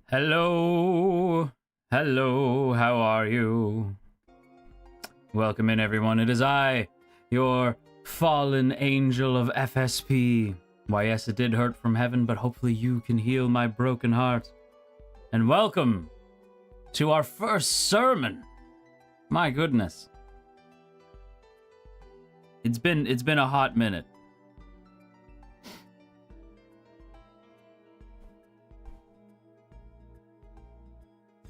Hello, hello, how are you? Welcome in, everyone. It is I, your fallen angel of FSP. Why, yes, it did hurt from heaven, but hopefully you can heal my broken heart. And welcome to our first sermon. My goodness. It's been a hot minute.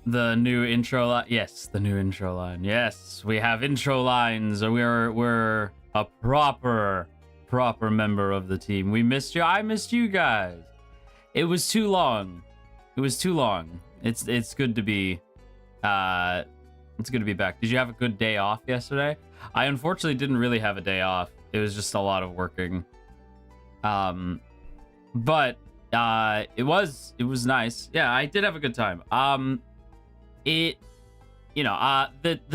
The new intro line. Yes, the new intro line. Yes, we have intro lines. We're a proper member of the team. We missed you. I missed you guys. It was too long. It's good to be it's good to be back. Did you have a good day off yesterday? I unfortunately didn't really have a day off. It was just a lot of working. But it was nice. Yeah, I did have a good time. The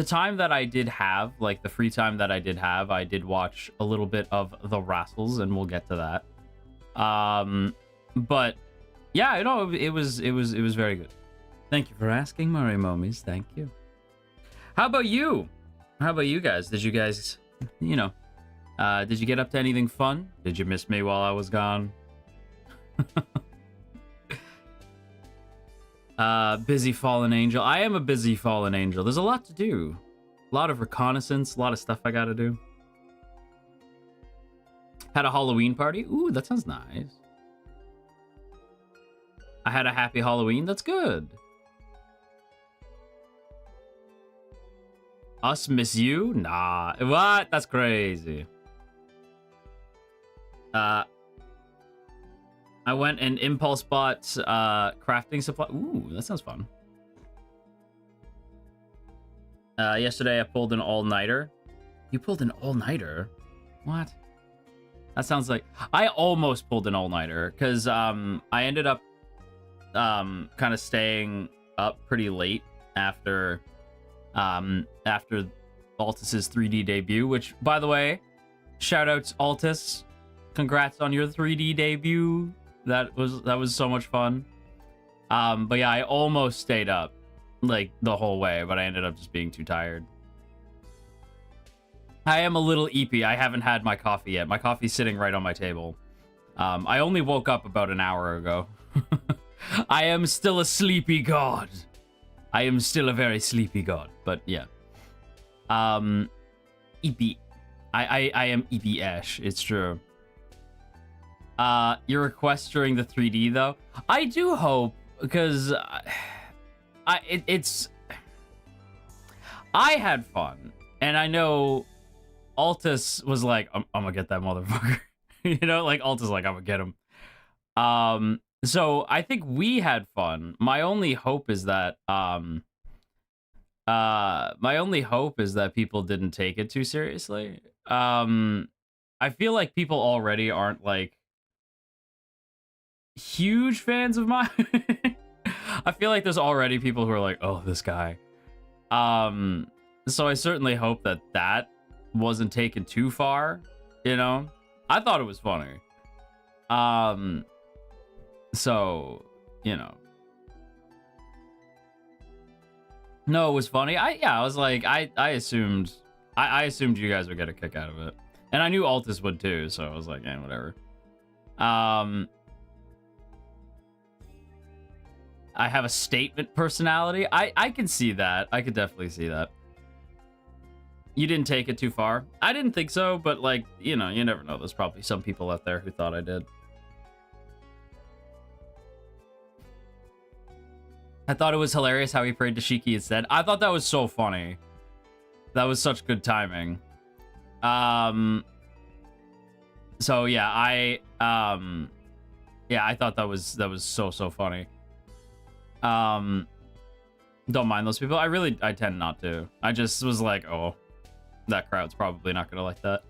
time that I did have, like the free time that I did have, I did watch a little bit of The Wrestles, and we'll get to that. But yeah, it was very good. Thank you for asking, Murray Momies. Thank you. How about you? How about you guys? Did you guys, did you get up to anything fun? Did you miss me while I was gone? Busy fallen angel. I am a busy fallen angel. There's a lot to do. A lot of reconnaissance, a lot of stuff I gotta do. Had a Halloween party. Ooh, that sounds nice. I had a happy Halloween. That's good. Us miss you? Nah. What? That's crazy. I went and impulse bought crafting supply. Ooh, that sounds fun. Yesterday I pulled an all-nighter. You pulled an all-nighter? What? That sounds like... I almost pulled an all-nighter because I ended up kind of staying up pretty late after Altus's 3D debut, which, by the way, shout outs Altus. Congrats on your 3D debut. That was so much fun. But yeah, I almost stayed up like the whole way, but I ended up just being too tired. I am a little eepy. I haven't had my coffee yet. My coffee's sitting right on my table. I only woke up about an hour ago. I am still a sleepy god. I am still a very sleepy god, but yeah. Eepy. I am Eepy Ash. It's true. Your request during the 3D though, I do hope, because I had fun, and I know Altus was like, I'm gonna get that motherfucker. Like Altus like, I'm gonna get him. So I think we had fun. My only hope is that people didn't take it too seriously. I feel like people already aren't like huge fans of mine. I feel like there's already people who are like, oh, this guy. So I certainly hope that wasn't taken too far, I thought it was funny. So, no, it was funny. I was like, I assumed you guys would get a kick out of it. And I knew Altus would too, so I was like, whatever. I have a statement personality. I can see that. I could definitely see that. You didn't take it too far. I didn't think so, but like, you never know. There's probably some people out there who thought I did. I thought it was hilarious how he prayed to Shiki instead. I thought that was so funny. That was such good timing. So yeah, I thought that was so funny. Don't mind those people. I tend not to. I just was like, oh, that crowd's probably not gonna like that.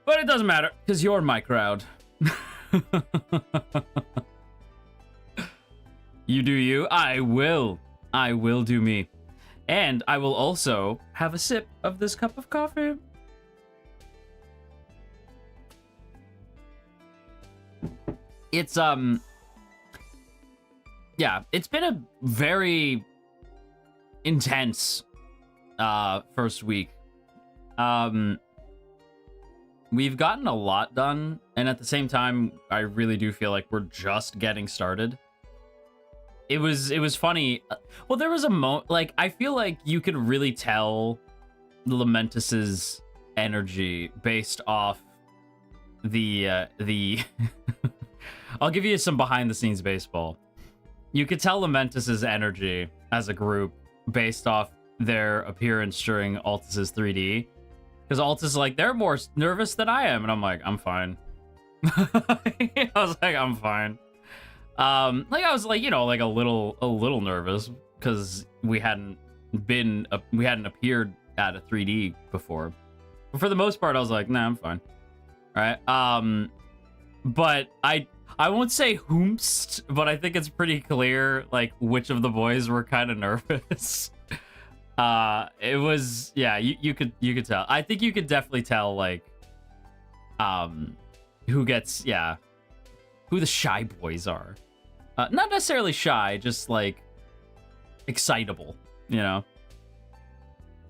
But it doesn't matter, because you're my crowd. You do you. I will do me. And I will also have a sip of this cup of coffee. It's yeah, it's been a very intense first week. We've gotten a lot done, and at the same time, I really do feel like we're just getting started. It was funny. Well, there was a moment, like, I feel like you could really tell Lamentus's energy based off the I'll give you some behind the scenes baseball. You could tell Lamentus's energy as a group based off their appearance during Altus's 3D. Because Altus is like, they're more nervous than I am. And I'm like, I'm fine. I was like, I'm fine. Like, I was like, you know, like a little nervous because we hadn't appeared at a 3D before. But for the most part, I was like, nah, I'm fine. All right. But I won't say whomst, but I think it's pretty clear, like, which of the boys were kind of nervous. It was, yeah, you could tell. I think you could definitely tell, like, who the shy boys are. Not necessarily shy, just, like, excitable, you know?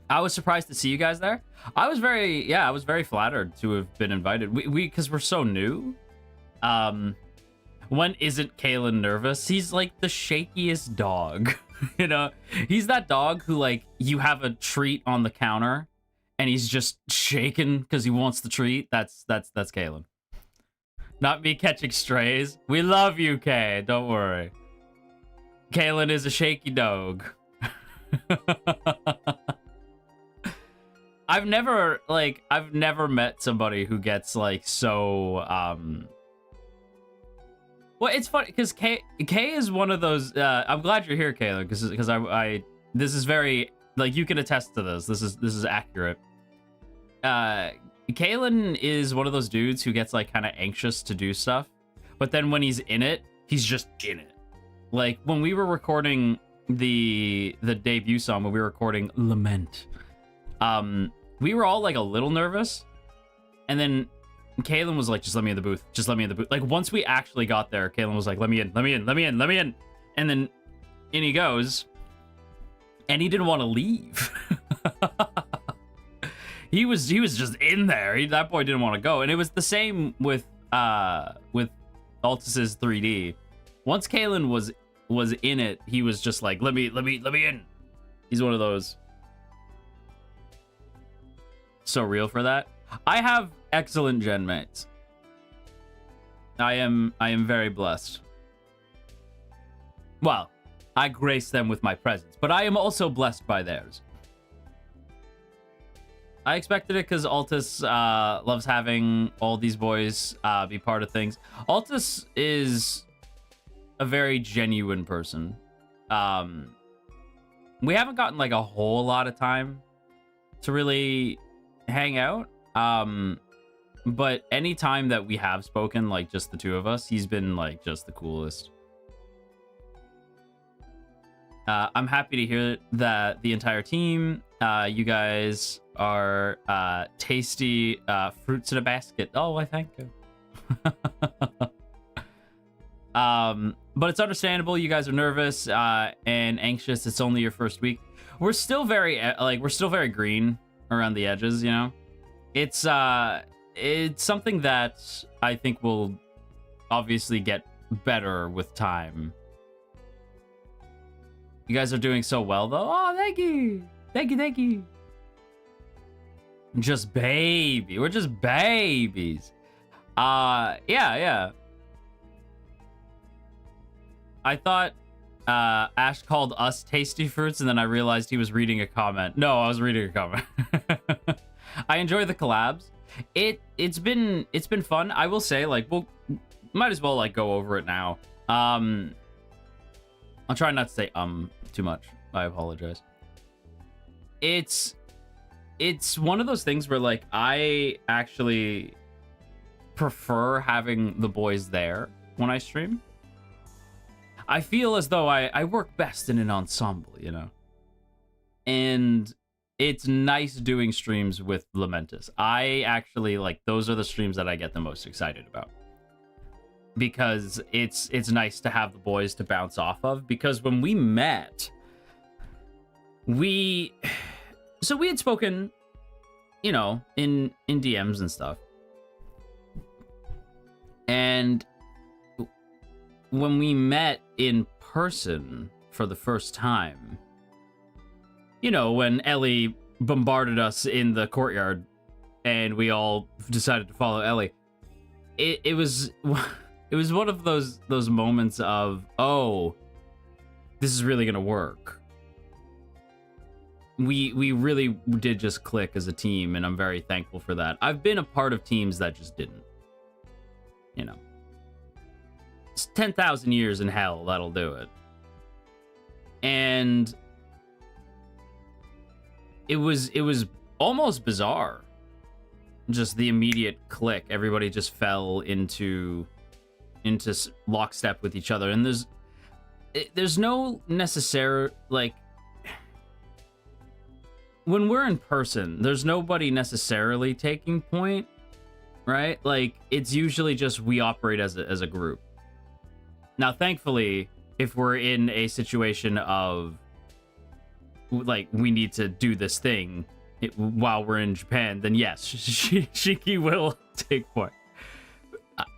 I was surprised to see you guys there. I was very flattered to have been invited. Because we're so new. When isn't Caelen nervous? He's like the shakiest dog. You know, he's that dog who, like, you have a treat on the counter and he's just shaking because he wants the treat. That's Caelen. Not me catching strays. We love you, Kay. Don't worry. Caelen is a shaky dog. I've never met somebody who gets, like, so well, it's funny because Kay is one of those. I'm glad you're here, Caelen, because I this is very, like, you can attest to this. This is accurate. Caelen is one of those dudes who gets, like, kind of anxious to do stuff, but then when he's in it, he's just in it. Like, when we were recording the debut song, when we were recording Lament, we were all, like, a little nervous, and then Caelen was like, just let me in the booth. Just let me in the booth. Like, once we actually got there, Caelen was like, let me in. And then in he goes. And he didn't want to leave. he was just in there. That boy didn't want to go. And it was the same with Altus's 3D. Once Caelen was in it, he was just like, let me in. He's one of those. So real for that. I have excellent gen mates. I am very blessed. Well, I grace them with my presence, but I am also blessed by theirs. I expected it because Altus loves having all these boys be part of things. Altus is a very genuine person. We haven't gotten, like, a whole lot of time to really hang out. But any time that we have spoken, like, just the two of us, he's been, like, just the coolest. I'm happy to hear that the entire team, you guys are tasty fruits in a basket. Oh, I thank you. But it's understandable. You guys are nervous and anxious. It's only your first week. We're still very green around the edges, you know? It's something that I think will obviously get better with time. You guys are doing so well, though. Oh, thank you. Thank you. Just baby. We're just babies. Yeah. I thought Ash called us tasty fruits, and then I realized he was reading a comment. No, I was reading a comment. I enjoy the collabs. It's been fun. I will say, like, we'll might as well, like, go over it now. I'll try not to say too much. I apologize. It's one of those things where, like, I actually prefer having the boys there when I stream. I feel as though I work best in an ensemble, you know? And it's nice doing streams with Lamentus. I actually, like, those are the streams that I get the most excited about. because it's nice to have the boys to bounce off of. Because when we met, we had spoken, you know, in DMs and stuff, and when we met in person for the first time, you know, when Ellie bombarded us in the courtyard and we all decided to follow Ellie, it was one of those moments of, oh, this is really gonna work. We really did just click as a team, and I'm very thankful for that. I've been a part of teams that just didn't. You know, it's 10,000 years in hell that'll do it. And it was almost bizarre. Just the immediate click. Everybody just fell into lockstep with each other, and there's no necessary, like, when we're in person, there's nobody necessarily taking point, right? Like, it's usually just we operate as a group. Now, thankfully, if we're in a situation of, like, we need to do this thing while we're in Japan, then yes, Shiki will take point.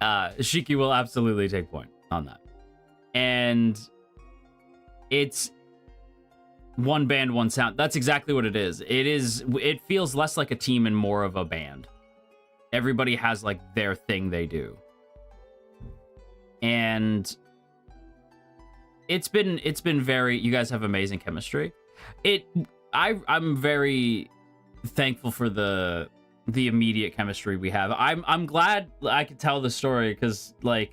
Shiki will absolutely take point on that. And it's one band, one sound. That's exactly what it is. It feels less like a team and more of a band. Everybody has, like, their thing they do. And it's been very, you guys have amazing chemistry. I'm very thankful for the immediate chemistry we have. I'm glad I could tell the story, because, like,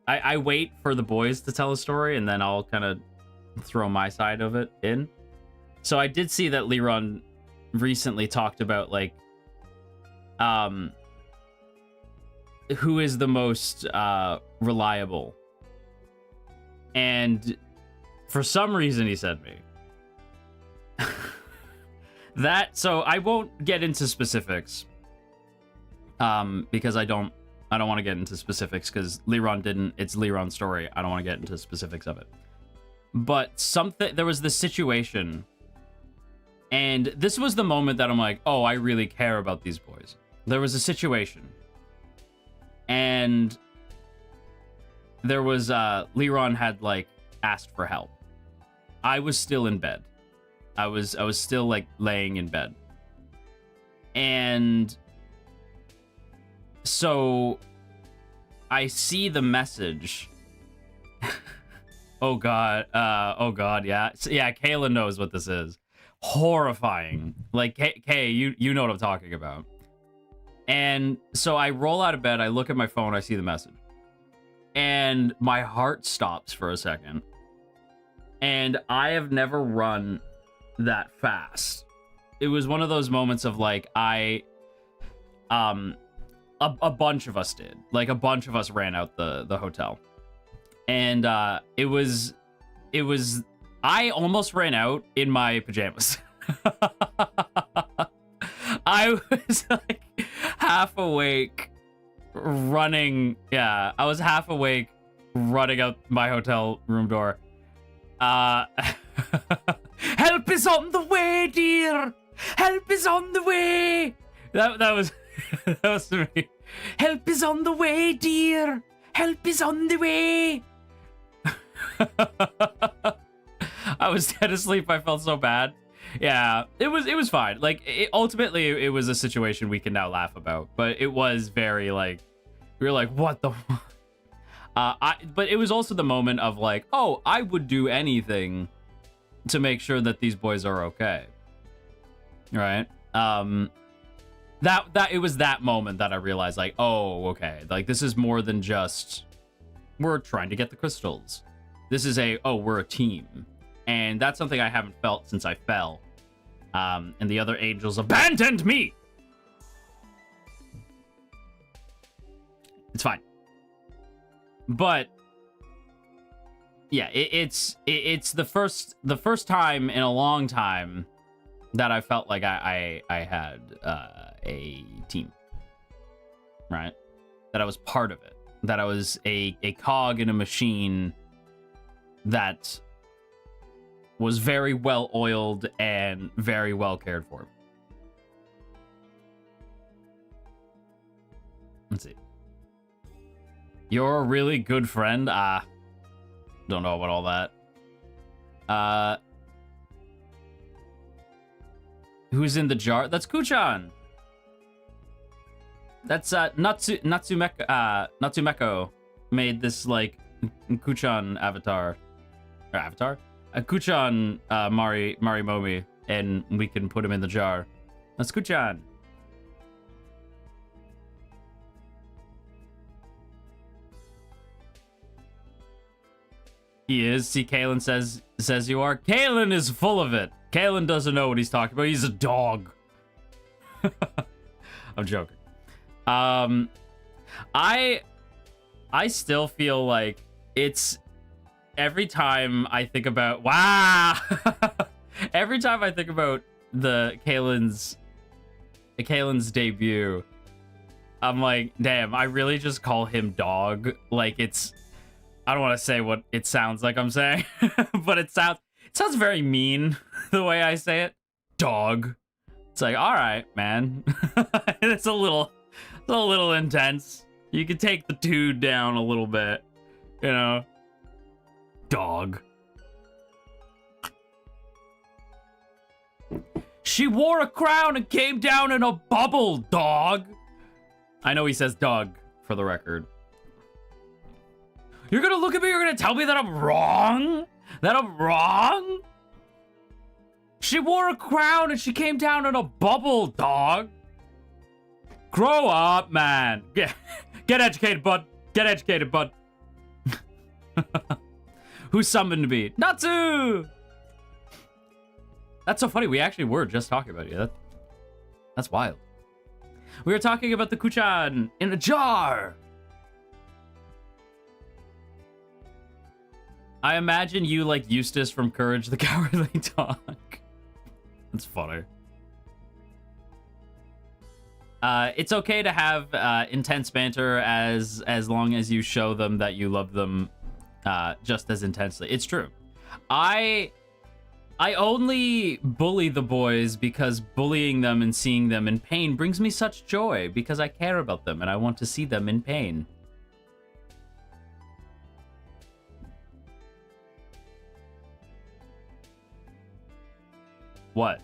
I wait for the boys to tell a story and then I'll kind of throw my side of it in. So I did see that Liron recently talked about, like, who is the most reliable. And for some reason he said me. So I won't get into specifics. Because I don't want to get into specifics, because Liron didn't. It's Liron's story. I don't want to get into specifics of it. But there was this situation, and this was the moment that I'm like, oh, I really care about these boys. There was a situation, and there was Liron had, like, asked for help. I was still in bed. I was still, like, laying in bed, and so I see the message. Oh god, yeah. Yeah, Caelen knows what this is. Horrifying. Like, Kay, you know what I'm talking about. And so I roll out of bed, I look at my phone, I see the message. And my heart stops for a second. And I have never run that fast. It was one of those moments of, like, a bunch of us did. Like, a bunch of us ran out the hotel. And it was I almost ran out in my pajamas. I was, like, half awake running. Yeah, I was half awake running out my hotel room door. Help is on the way, dear. Help is on the way. That was that was me. Help is on the way, dear. Help is on the way. I was dead asleep. I felt so bad. Yeah, it was fine. Like, ultimately, it was a situation we can now laugh about. But it was very, like, we were like, what the? But it was also the moment of, like, oh, I would do anything to make sure that these boys are okay. Right? That it was that moment that I realized, like, oh, okay, like, this is more than just we're trying to get the crystals. This is we're a team, and that's something I haven't felt since I fell. And the other angels abandoned me. It's fine, but yeah, it's the first time in a long time that I felt like I had a team, right? That I was part of it. that I was a cog in a machine that was very well oiled and very well cared for. Let's see. You're a really good friend. Don't know about all that. Who's in the jar? That's Kuchan. That's natsumeko made this like Kuchan avatar. Or avatar? A Kuchan Marimomi, and we can put him in the jar. That's Kuchan. He is. See, Caelen says you are. Caelen is full of it. Caelen doesn't know what he's talking about. He's a dog. I'm joking. I still feel like it's every time I think about every time I think about the Caelen's debut, I'm like, damn, I really just call him dog. Like it's I don't want to say what it sounds like I'm saying, but it sounds very mean the way I say it. Dog. It's like, all right, man. It's a little intense. You could take the dude down a little bit, you know. Dog. She wore a crown and came down in a bubble, dog. I know he says dog for the record. You're gonna look at me, you're gonna tell me that I'm wrong? That I'm wrong? She wore a crown and she came down in a bubble, dog. Grow up, man. Get educated, bud. Get educated, bud. Who summoned me? Natsu! That's so funny. We actually were just talking about you. That's wild. We were talking about the Kuchan in a jar. I imagine you like Eustace from Courage the Cowardly Dog. That's funny. It's okay to have intense banter as long as you show them that you love them just as intensely. It's true. I only bully the boys because bullying them and seeing them in pain brings me such joy because I care about them and I want to see them in pain. What?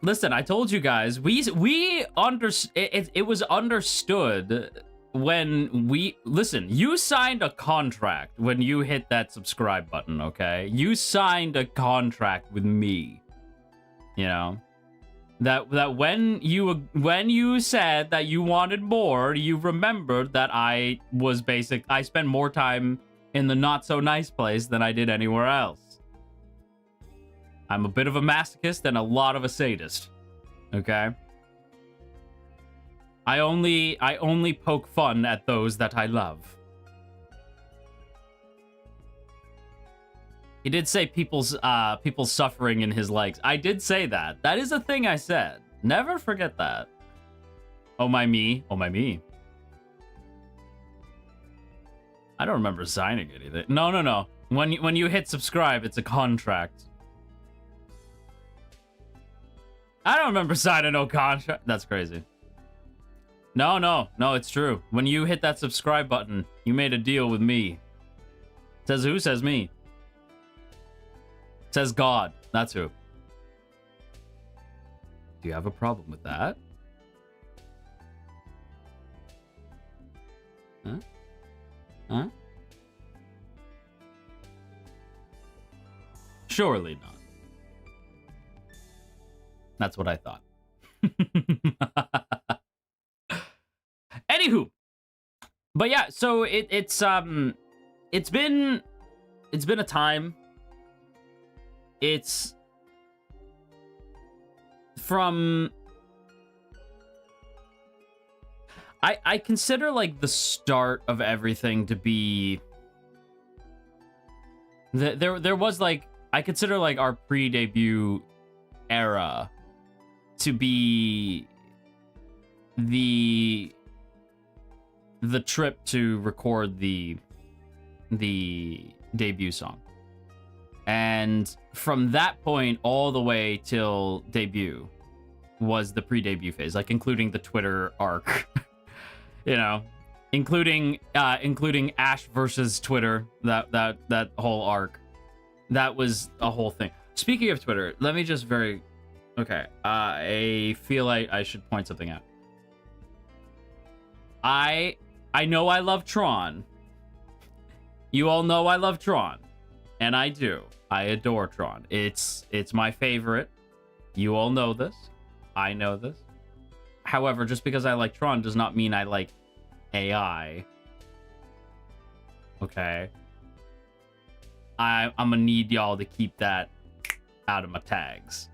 Listen, I told you guys, it was understood when listen, you signed a contract when you hit that subscribe button, okay? You signed a contract with me. You know? That when you said that you wanted more, you remembered that I spent more time in the not so nice place than I did anywhere else. I'm a bit of a masochist and a lot of a sadist. Okay? I only poke fun at those that I love. He did say people's suffering in his legs. I did say that. That is a thing I said. Never forget that. Oh my me. Oh my me. I don't remember signing anything. No. When you hit subscribe, it's a contract. I don't remember signing no contract. That's crazy. No, it's true. When you hit that subscribe button, you made a deal with me. Says who? Says me. Says God. That's who. Do you have a problem with that? Huh? Surely not. That's what I thought. Anywho, but yeah, so it's been a time. It's from I consider like the start of everything to be there was like I consider like our pre-debut era to be the trip to record the debut song. And from that point all the way till debut was the pre-debut phase, like including the Twitter arc. You know, including Ash versus Twitter, that whole arc. That was a whole thing. Speaking of Twitter, let me just okay, I feel like I should point something out. I know I love Tron. You all know I love Tron. And I do. I adore Tron. It's my favorite. You all know this. I know this. However, just because I like Tron does not mean I like AI. Okay? I'm gonna need y'all to keep that out of my tags.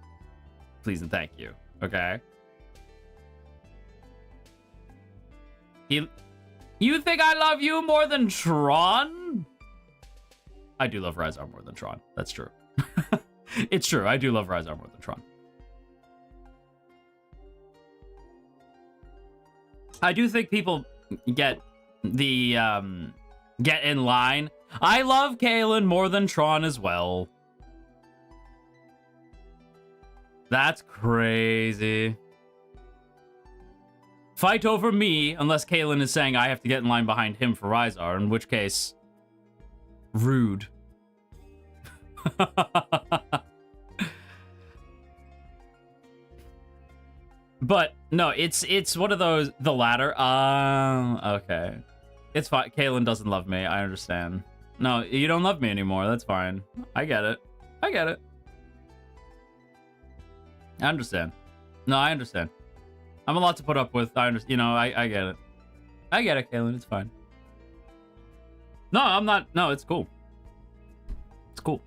Please and thank you. Okay? You think I love you more than Tron? I do love Ryzar more than Tron. That's true. It's true. I do love Ryzar more than Tron. I do think people get in line. I love Caelen more than Tron as well. That's crazy. Fight over me, unless Caelen is saying I have to get in line behind him for Ryzar, in which case, rude. But no, it's one of those, the latter. Okay. It's fine. Caelen doesn't love me. I understand. No, you don't love me anymore. That's fine. I get it. I get it. I understand. No, I understand. I'm a lot to put up with. I understand. You know, I get it. I get it, Caelen. It's fine. No, I'm not. No, it's cool. It's cool.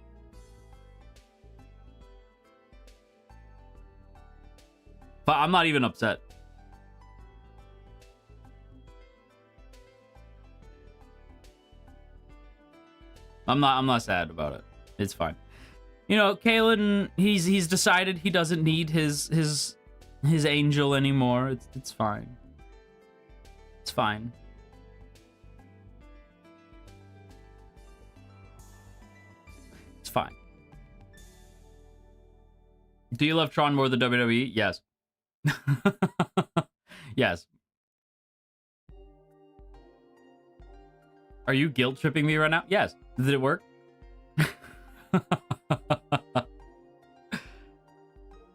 But I'm not even upset. I'm not sad about it. It's fine. You know, Caelen, he's decided he doesn't need his angel anymore. It's fine. It's fine. It's fine. Do you love Tron more than WWE? Yes. Yes. Are you guilt tripping me right now? Yes. Did it work?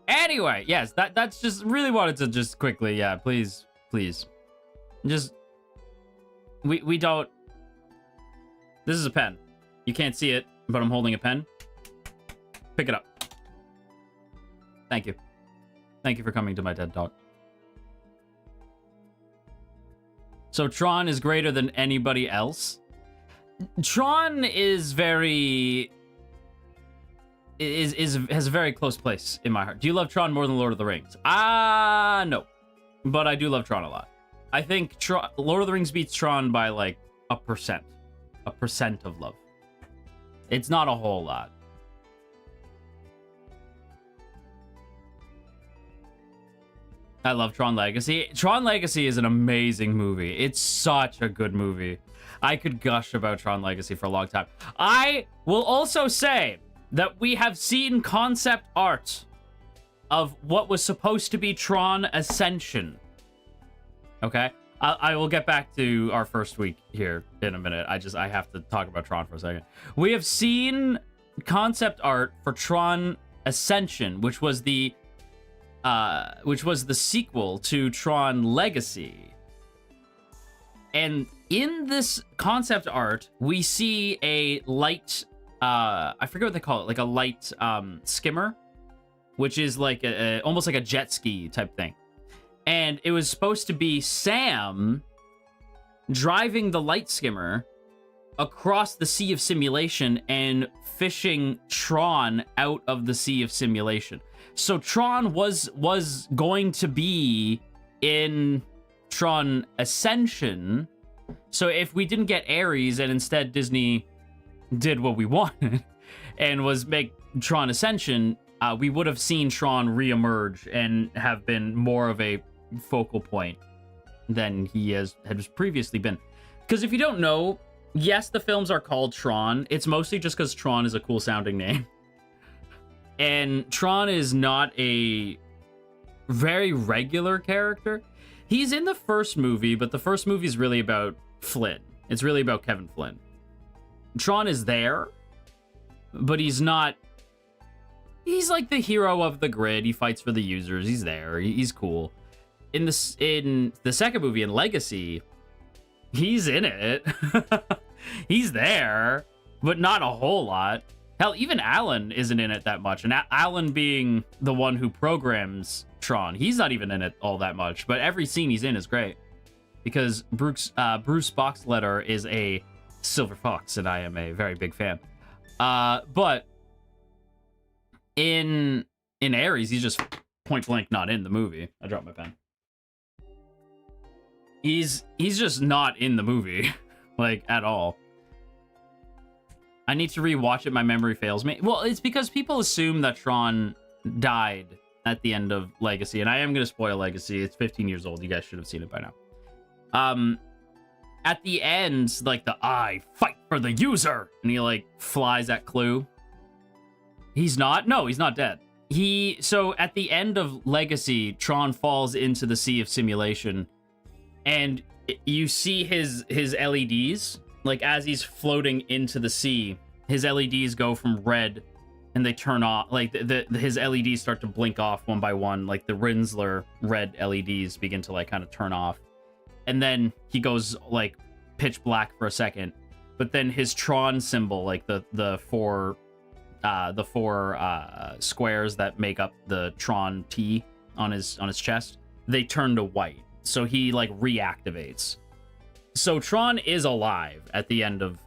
Anyway, yes, that's just really wanted to just quickly, yeah, please. Just we don't. This is a pen. You can't see it, but I'm holding a pen. Pick it up. Thank you. Thank you for coming to my TED Talk. So Tron is greater than anybody else. Tron is has a very close place in my heart. Do you love Tron more than Lord of the Rings? No. But I do love Tron a lot. I think Lord of the Rings beats Tron by like a percent of love. It's not a whole lot. I love Tron Legacy. Tron Legacy is an amazing movie. It's such a good movie. I could gush about Tron Legacy for a long time. I will also say that we have seen concept art of what was supposed to be Tron Ascension. Okay? I will get back to our first week here in a minute. I have to talk about Tron for a second. We have seen concept art for Tron Ascension, which was the sequel to Tron Legacy. And in this concept art, we see a light, I forget what they call it, like a light skimmer, which is like almost like a jet ski type thing. And it was supposed to be Sam driving the light skimmer across the Sea of Simulation and fishing Tron out of the Sea of Simulation. So Tron was going to be in Tron Ascension. So if we didn't get Ares and instead Disney did what we wanted and was make Tron Ascension, we would have seen Tron reemerge and have been more of a focal point than he has previously been. Because if you don't know, yes, the films are called Tron. It's mostly just because Tron is a cool sounding name. And Tron is not a very regular character. He's in the first movie, but the first movie is really about Flynn. It's really about Kevin Flynn. Tron is there, but he's not... He's like the hero of the grid. He fights for the users. He's there. He's cool. In the second movie, in Legacy, he's in it. He's there, but not a whole lot. Hell, even Alan isn't in it that much. And Alan being the one who programs Tron, he's not even in it all that much. But every scene he's in is great. Because Bruce Boxletter is a silver fox, and I am a very big fan. But in Ares, he's just point blank not in the movie. I dropped my pen. He's just not in the movie, like, at all. I need to rewatch it. My memory fails me. Well, it's because people assume that Tron died at the end of Legacy, and I am going to spoil Legacy. It's 15 years old. You guys should have seen it by now. At the end, like, I fight for the user, and he, like, flies at Clue. He's not? No, he's not dead. So at the end of Legacy, Tron falls into the sea of simulation, and you see his LEDs, like, as he's floating into the sea, his LEDs go from red and they turn off, like, his LEDs start to blink off one by one, like the Rinsler red LEDs begin to, like, kind of turn off. And then he goes, like, pitch black for a second, but then his Tron symbol, like the four squares that make up the Tron T on his chest, they turn to white. So he, like, reactivates. So Tron is alive at the end of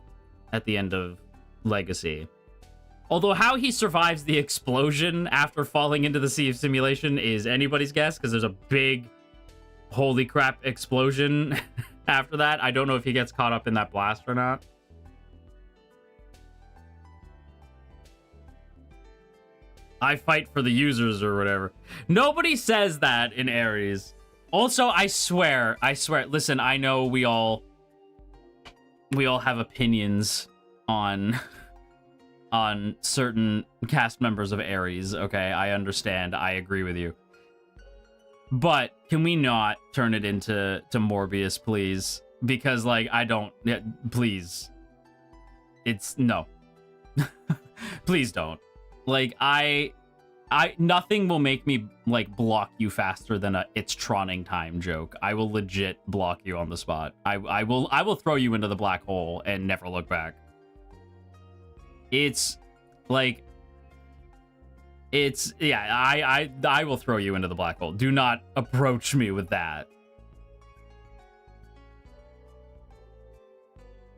Legacy. Although how he survives the explosion after falling into the sea of simulation is anybody's guess, because there's a big holy crap explosion after that. I don't know if he gets caught up in that blast or not. I fight for the users or whatever. Nobody says that in Ares. Also, I swear, listen, I know we all have opinions on certain cast members of Ares, okay? I understand, I agree with you. But can we not turn it into Morbius, please? Because, like, please. It's, no. Please don't. Like, nothing will make me, like, block you faster than a "it's Troning time" joke. I will legit block you on the spot. I will throw you into the black hole and never look back. It's like, I will throw you into the black hole. Do not approach me with that.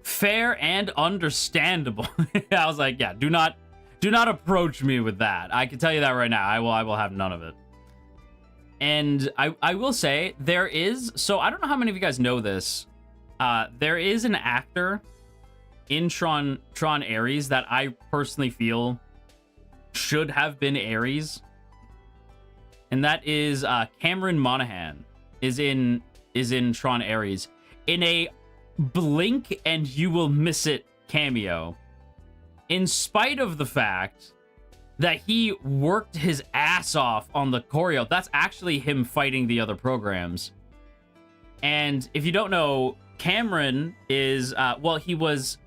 Fair and understandable. I was like, yeah, do not approach me with that. I can tell you that right now. I will have none of it. And I will say, there is... So, I don't know how many of you guys know this. There is an actor in Tron Ares that I personally feel should have been Ares. And that is Cameron Monaghan is in Tron Ares. In a blink and you will miss it cameo. In spite of the fact that he worked his ass off on the choreo. That's actually him fighting the other programs. And if you don't know, Cameron is, well, he wasn't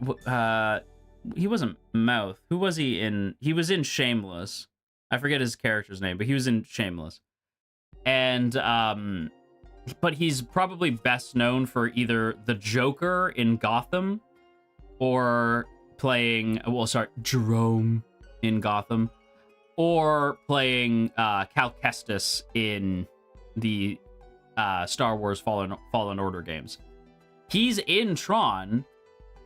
Mouth. Who was he in? He was in Shameless. I forget his character's name, but he was in Shameless. And, but he's probably best known for either the Joker in Gotham or playing, Jerome in Gotham, or playing Cal Kestis in the Star Wars Fallen Order games. He's in Tron,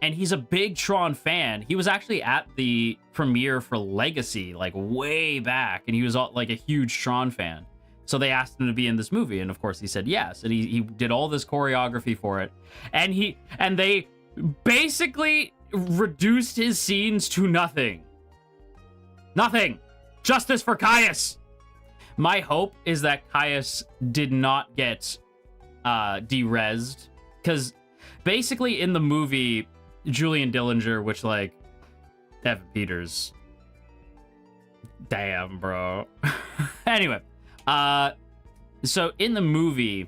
and he's a big Tron fan. He was actually at the premiere for Legacy, like, way back, and he was like a huge Tron fan. So they asked him to be in this movie, and of course he said yes, and he did all this choreography for it, and they basically reduced his scenes to nothing. Justice for Caius! My hope is that Caius did not get de-resed, because basically in the movie, Julian Dillinger, which, like, Evan Peters, damn, bro. Anyway, so in the movie,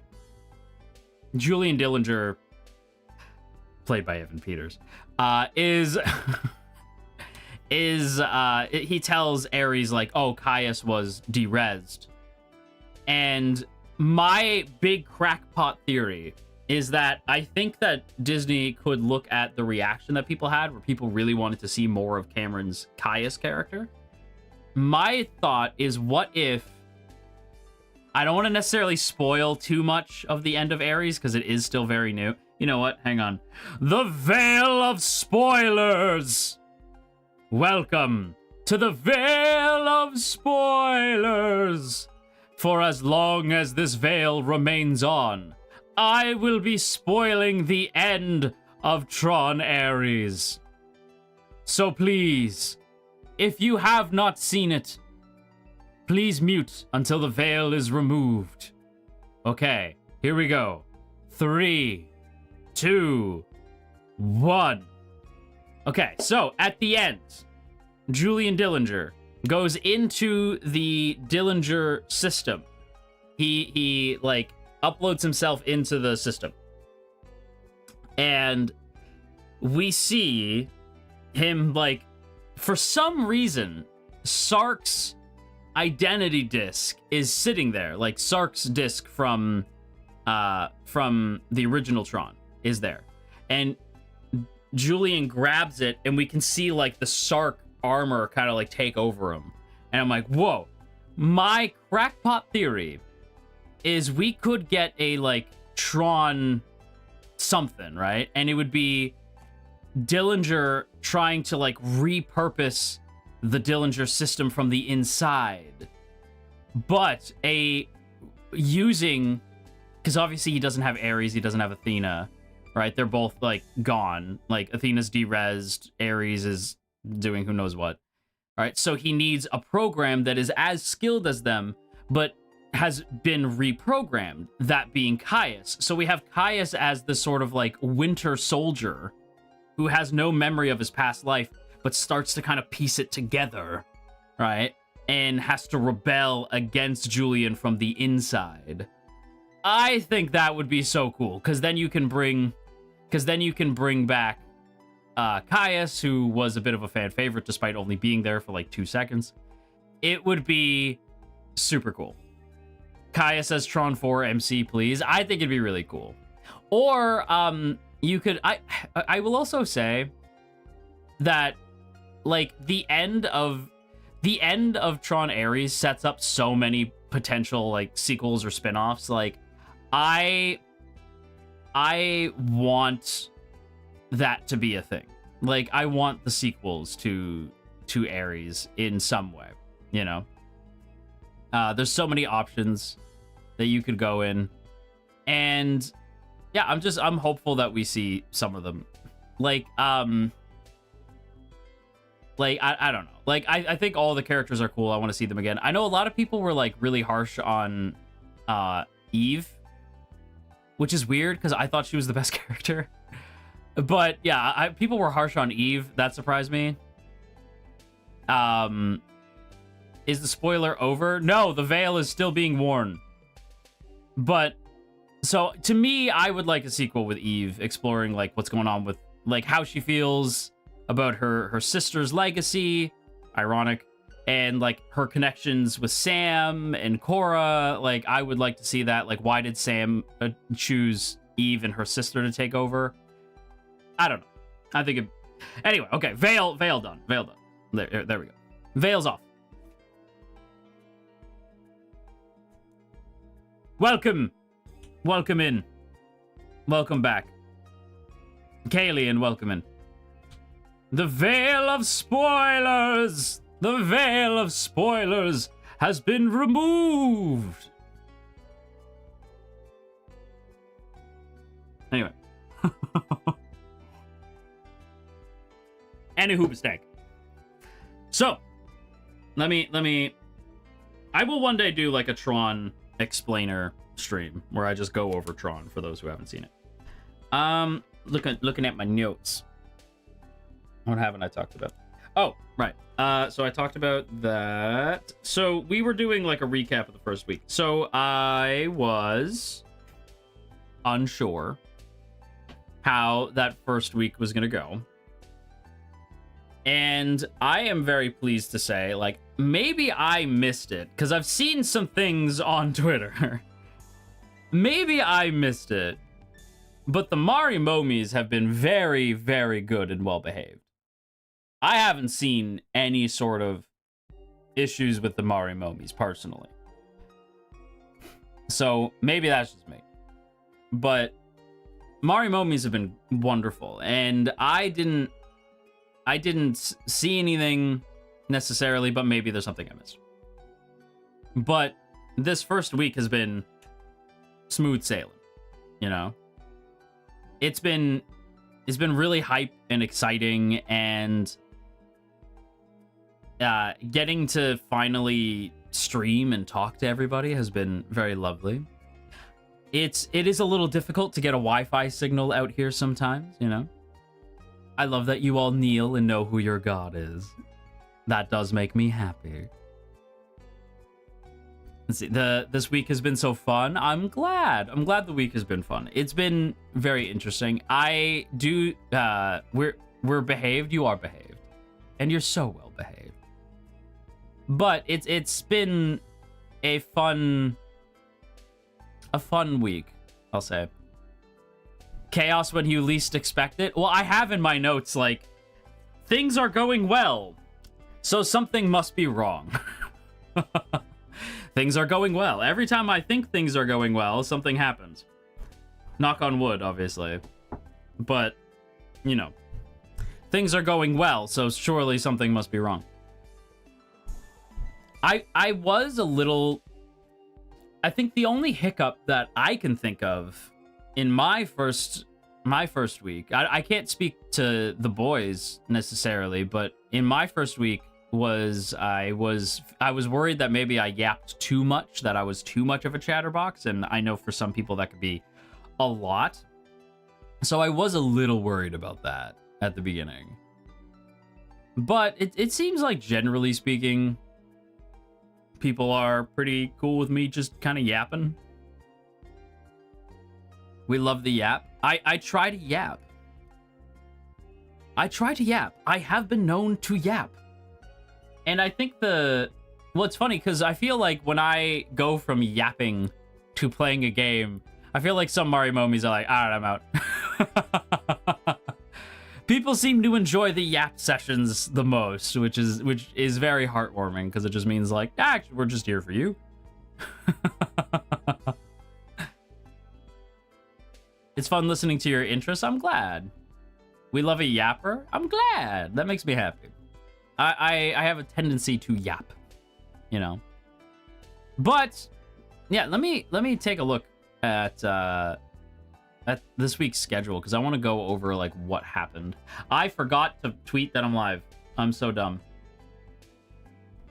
Julian Dillinger, played by Evan Peters, he tells Ares, like, oh, Caius was de-resed. And my big crackpot theory is that I think that Disney could look at the reaction that people had, where people really wanted to see more of Cameron's Caius character. My thought is, what if... I don't want to necessarily spoil too much of the end of Ares, because it is still very new. You know what? Hang on. The Veil of Spoilers! Welcome to the Veil of Spoilers! For as long as this veil remains on, I will be spoiling the end of Tron Ares. So please, if you have not seen it, please mute until the veil is removed. Okay, here we go. 3, 2, 1. Okay, so at the end, Julian Dillinger goes into the Dillinger system. He like uploads himself into the system. And we see him, like, for some reason, Sark's identity disc is sitting there. Like, Sark's disc from the original Tron is there. And Julian grabs it, and we can see, like, the Sark armor kind of, like, take over him. And I'm like, whoa. My crackpot theory is we could get a, like, Tron something, right? And it would be Dillinger trying to, like, repurpose the Dillinger system from the inside. But using... Because obviously he doesn't have Ares, he doesn't have Athena, right? They're both, like, gone. Like, Athena's de-resed, Ares is doing who knows what. All right, so he needs a program that is as skilled as them, but has been reprogrammed, that being Caius. So we have Caius as the sort of, like, winter soldier who has no memory of his past life, but starts to kind of piece it together, right? And has to rebel against Julian from the inside. I think that would be so cool, because then you can bring back Caius, who was a bit of a fan favorite despite only being there for like 2 seconds. It would be super cool. Caius as Tron 4 MC, please. I think it'd be really cool. Or you could... I will also say that, like, the end of Tron Ares sets up so many potential, like, sequels or spin-offs. Like, I want that to be a thing. Like, I want the sequels to Ares in some way, you know? There's so many options that you could go in. And yeah, I'm hopeful that we see some of them. Like, I don't know. Like, I think all the characters are cool. I want to see them again. I know a lot of people were, like, really harsh on Eve, which is weird because I thought she was the best character. But yeah, people were harsh on Eve. That surprised me. Is the spoiler over? No, the veil is still being worn. But so to me, I would like a sequel with Eve exploring, like, what's going on with, like, how she feels about her sister's legacy, ironic, and, like, her connections with Sam and Cora. Like, I would like to see that. Like, why did Sam choose Eve and her sister to take over? I don't know. I think it... Anyway, okay. Veil done. Veil done. There we go. Veil's off. Welcome. Welcome in. Welcome back. Caelen, welcome in. The Veil of Spoilers! The Veil of Spoilers has been removed! Anyway. Anywho, mistake. So, Let me. I will one day do like a Tron explainer stream where I just go over Tron for those who haven't seen it. Looking at my notes. What haven't I talked about? Oh, right. So I talked about that. So we were doing like a recap of the first week. So I was unsure how that first week was gonna go. And I am very pleased to say, like, maybe I missed it, because I've seen some things on Twitter. Maybe I missed it, but the Marimomis have been very, very good and well-behaved. I haven't seen any sort of issues with the Marimomis, personally. So, maybe that's just me. But Marimomis have been wonderful, and I didn't see anything necessarily, but maybe there's something I missed. But this first week has been smooth sailing, you know? It's been really hype and exciting, and getting to finally stream and talk to everybody has been very lovely. It is a little difficult to get a Wi-Fi signal out here sometimes, you know? I love that you all kneel and know who your god is. That does make me happy. Let's see. This week has been so fun. I'm glad the week has been fun. It's been very interesting. I do we're behaved, you are behaved. And you're so well behaved. But it's been a fun week, I'll say. Chaos when you least expect it. Well, I have in my notes, like, things are going well, so something must be wrong. Things are going well. Every time I think things are going well, something happens. Knock on wood, obviously. But, you know, things are going well, so surely something must be wrong. I was a little... I think the only hiccup that I can think of in my first week, I can't speak to the boys necessarily, but in my first week I was worried that maybe I yapped too much, that I was too much of a chatterbox, and I know for some people that could be a lot. So I was a little worried about that at the beginning. But it seems like, generally speaking, people are pretty cool with me just kind of yapping. We love the yap. I try to yap. I have been known to yap. And I think well, it's funny, because I feel like when I go from yapping to playing a game, I feel like some Marimomis are like, all right, I'm out. People seem to enjoy the yap sessions the most, which is very heartwarming, because it just means, like, actually, we're just here for you. It's fun listening to your interests. I'm glad. We love a yapper. I'm glad. That makes me happy. I have a tendency to yap, you know. But yeah, let me take a look at this week's schedule, because I want to go over, like, what happened. I forgot to tweet that I'm live. I'm so dumb.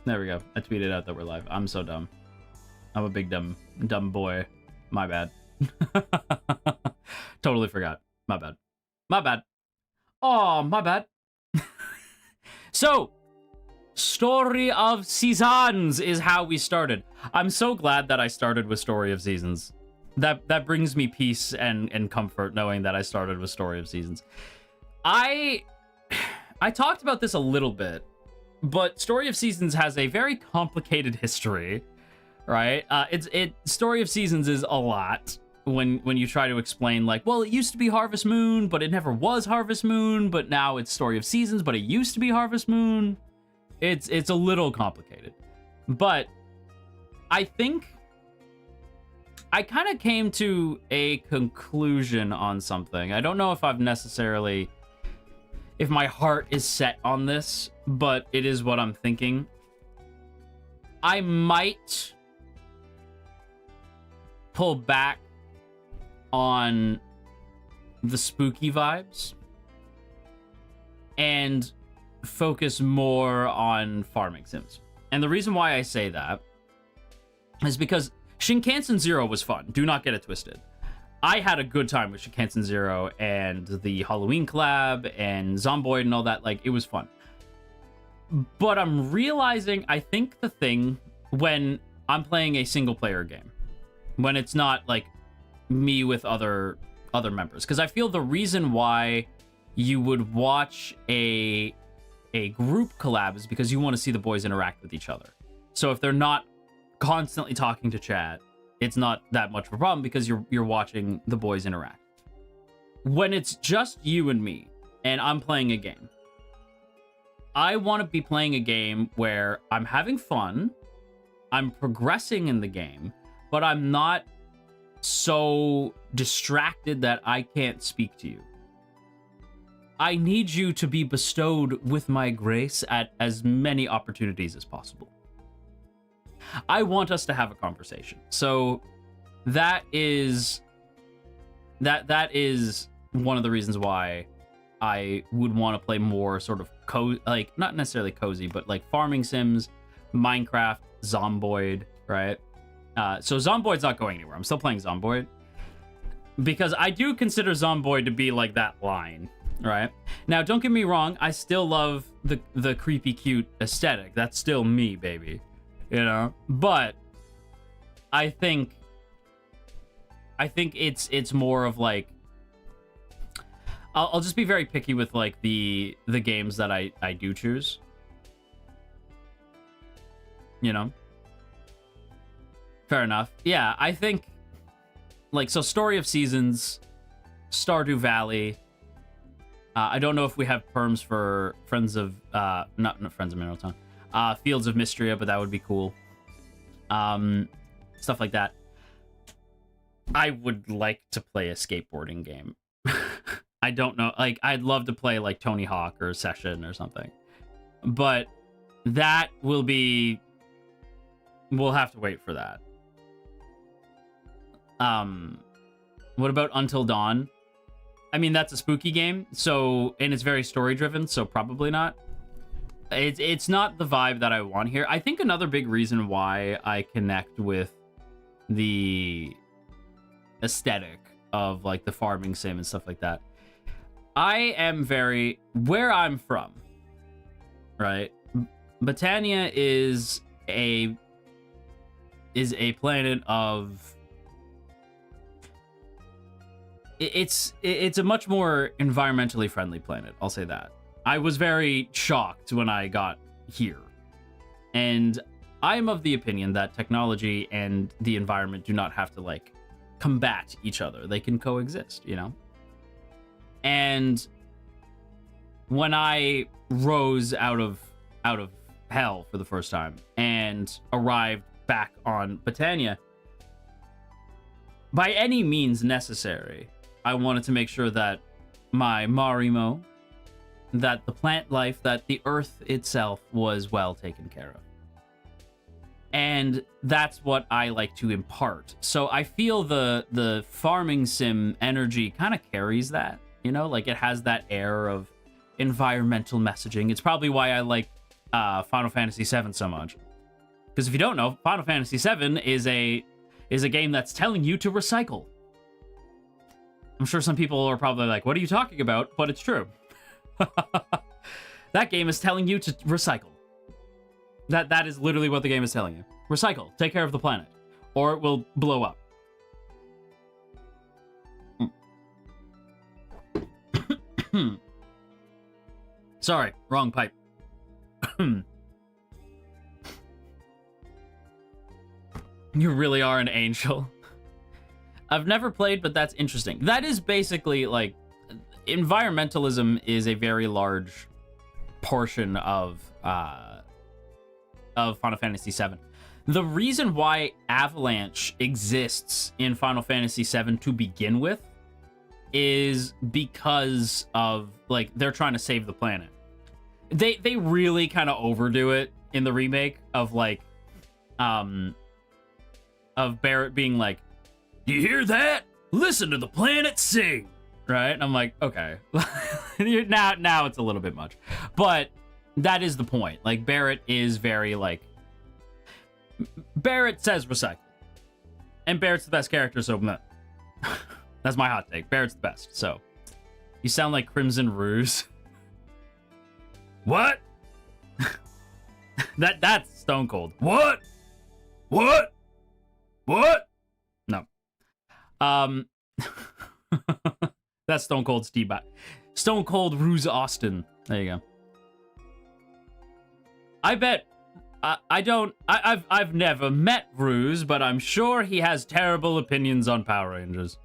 There we go. I tweeted out that we're live. I'm so dumb. I'm a big dumb boy. My bad. Totally forgot. My bad. Oh, my bad. So, Story of Seasons is how we started. I'm so glad that I started with Story of Seasons. That brings me peace and comfort, knowing that I started with Story of Seasons. I talked about this a little bit, but Story of Seasons has a very complicated history, right? Story of Seasons is a lot. When you try to explain, like, well, it used to be Harvest Moon, but it never was Harvest Moon, but now it's Story of Seasons, but it used to be Harvest Moon. It's a little complicated. But I think I kind of came to a conclusion on something. I don't know if if my heart is set on this, but it is what I'm thinking. I might pull back on the spooky vibes and focus more on farming sims. And the reason why I say that is because Shinkansen Zero was fun. Do not get it twisted. I had a good time with Shinkansen Zero and the Halloween collab and Zomboid and all that. Like, it was fun. But I'm realizing, I think the thing when I'm playing a single player game, when it's not like me with other members, because I feel the reason why you would watch a group collab is because you want to see the boys interact with each other. So if they're not constantly talking to chat, it's not that much of a problem because you're watching the boys interact. When it's just you and me and I'm playing a game, I want to be playing a game where I'm having fun, I'm progressing in the game, but I'm not so distracted that I can't speak to you. I need you to be bestowed with my grace at as many opportunities as possible. I want us to have a conversation. So that is one of the reasons why I would want to play more sort of like not necessarily cozy, but like farming sims, Minecraft, Zomboid, right? So Zomboid's not going anywhere. I'm still playing Zomboid because I do consider Zomboid to be like that line, right? Now, don't get me wrong. I still love the creepy cute aesthetic. That's still me, baby. You know, but I think it's more of like I'll just be very picky with like the games that I do choose. You know, fair enough. Yeah, I think like so. Story of Seasons, Stardew Valley. I don't know if we have perms for Friends of not Friends of Mineral Town. Fields of Mystria, but that would be cool. Stuff like that. I would like to play a skateboarding game. I don't know. Like, I'd love to play like Tony Hawk or Session or something. But that will be... We'll have to wait for that. What about Until Dawn? I mean, that's a spooky game, so... And it's very story-driven, so probably not. It's not the vibe that I want here. I think another big reason why I connect with the aesthetic of like the farming sim and stuff like that. I am very where I'm from, right? Botania is a planet of it's a much more environmentally friendly planet. I'll say that. I was very shocked when I got here. And I am of the opinion that technology and the environment do not have to, like, combat each other. They can coexist, you know? And when I rose out of hell for the first time and arrived back on Botania, by any means necessary, I wanted to make sure that my Marimo, that the plant life, that the earth itself was well taken care of. And that's what I like to impart. So I feel the farming sim energy kind of carries that, you know? Like, it has that air of environmental messaging. It's probably why I like Final Fantasy VII so much. Because if you don't know, Final Fantasy VII is a game that's telling you to recycle. I'm sure some people are probably like, what are you talking about? But it's true. That game is telling you to recycle. That is literally what the game is telling you. Recycle. Take care of the planet. Or it will blow up. Sorry, wrong pipe. You really are an angel. I've never played, but that's interesting. That is basically like environmentalism is a very large portion of Final Fantasy VII. The reason why Avalanche exists in Final Fantasy VII to begin with is because of, like, they're trying to save the planet. They really kind of overdo it in the remake of, like, of Barrett being like, "Do you hear that? Listen to the planet sing." Right? And I'm like, okay. now it's a little bit much. But that is the point. Like, Barrett is very, like, Barrett says recycle. And Barrett's the best character, so that's my hot take. Barrett's the best, so. You sound like Crimson Ruse. What? That's Stone Cold. What? What? What? No. That's Stone Cold Steve. Stone Cold Ruse Austin. There you go. I bet I've never met Ruse, but I'm sure he has terrible opinions on Power Rangers.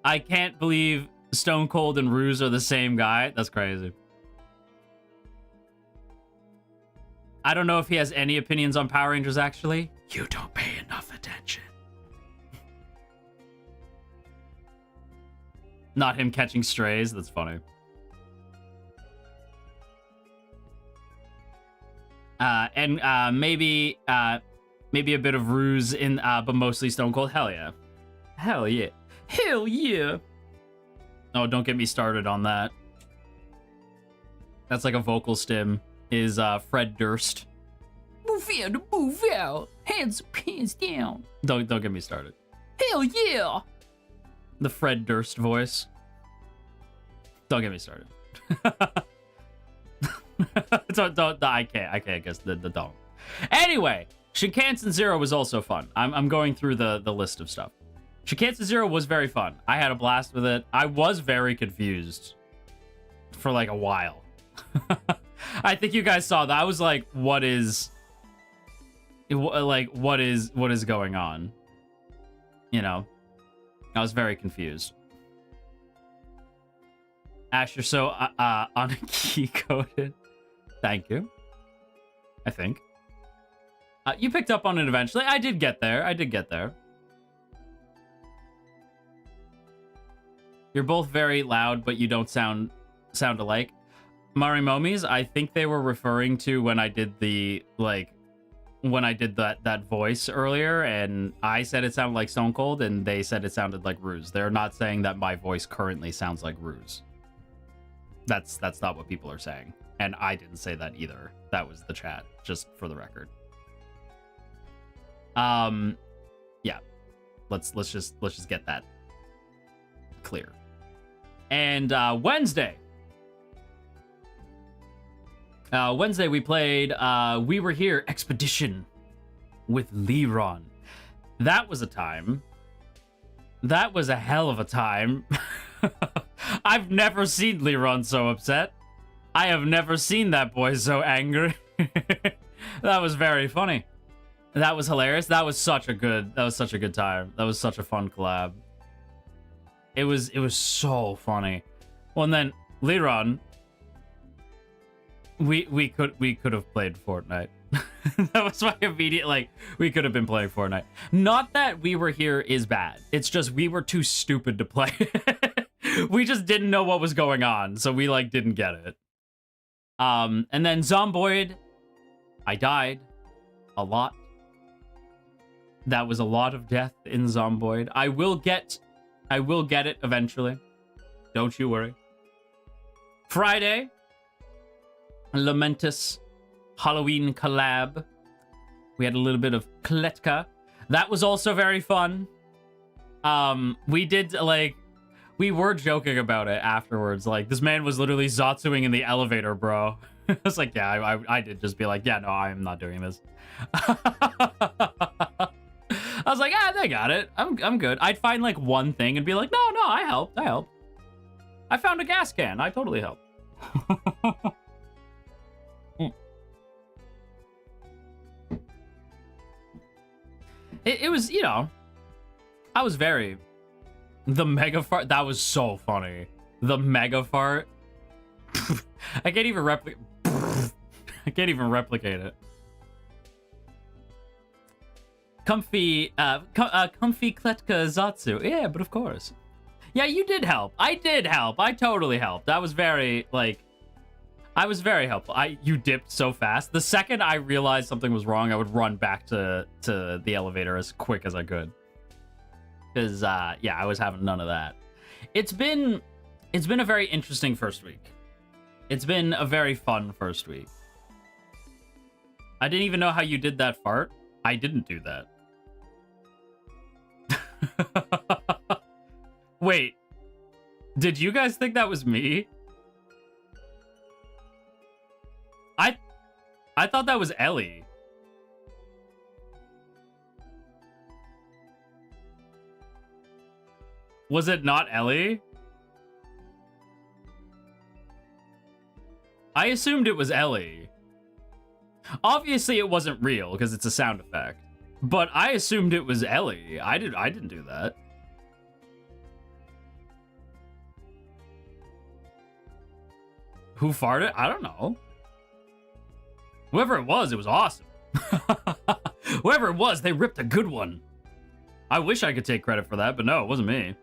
I can't believe Stone Cold and Ruse are the same guy. That's crazy. I don't know if he has any opinions on Power Rangers, actually. You don't pay enough attention. Not him catching strays. That's funny. And maybe a bit of Ruse in, but mostly Stone Cold. Hell yeah. Hell yeah. Hell yeah. Oh, don't get me started on that. That's like a vocal stim. Is Fred Durst. Move out, move out. Hands down. Don't get me started. Hell yeah. The Fred Durst voice. Don't get me started. I can't guess the don't. Anyway, Shinkansen Zero was also fun. I'm going through the list of stuff. Shinkansen Zero was very fun. I had a blast with it. I was very confused for like a while. I think you guys saw that. I was like, what is going on? You know, I was very confused. Ash, you're so on key coded. Thank you. I think. You picked up on it eventually. I did get there. You're both very loud, but you don't sound alike. Marimomis, I think they were referring to when I did that voice earlier, and I said it sounded like Stone Cold, and they said it sounded like Ruse. They're not saying that my voice currently sounds like Ruse. That's not what people are saying, and I didn't say that either. That was the chat, just for the record. Yeah, let's just get that clear. And Wednesday we played We Were Here Expedition with Liron. That was a time. That was a hell of a time. I've never seen Liron so upset. I have never seen that boy so angry. That was very funny. That was hilarious. That was such a good time. That was such a fun collab. It was so funny. Well, and then Liron, we could have played Fortnite. That was my immediate, like, we could have been playing Fortnite. Not that We Were Here is bad. It's just we were too stupid to play. We just didn't know what was going on, so we like didn't get it. And then Zomboid, I died a lot. That was a lot of death in Zomboid. I will get it eventually. Don't you worry. Friday, Lamentus Halloween collab. We had a little bit of Kletka. That was also very fun. We did, like, we were joking about it afterwards. Like, this man was literally Zatsuing in the elevator, bro. It's like, yeah, I did just be like, yeah, no, I am not doing this. I was like, ah, they got it. I'm good. I'd find like one thing and be like, no, I helped. I found a gas can. I totally helped. It was, you know, I was very... The mega fart, that was so funny. The mega fart. I can't even replicate it. Comfy Kletka Zatsu. Yeah, but of course. Yeah, you did help. I did help. I totally helped. I was very, like... I was very helpful. You dipped so fast. The second I realized something was wrong, I would run back to the elevator as quick as I could. Because, yeah, I was having none of that. It's been a very interesting first week. It's been a very fun first week. I didn't even know how you did that fart. I didn't do that. Wait. Did you guys think that was me? I thought that was Ellie. Was it not Ellie? I assumed it was Ellie. Obviously it wasn't real because it's a sound effect. But I assumed it was Ellie. I didn't do that. Who farted? I don't know. Whoever it was awesome. Whoever it was, they ripped a good one. I wish I could take credit for that, but no, it wasn't me.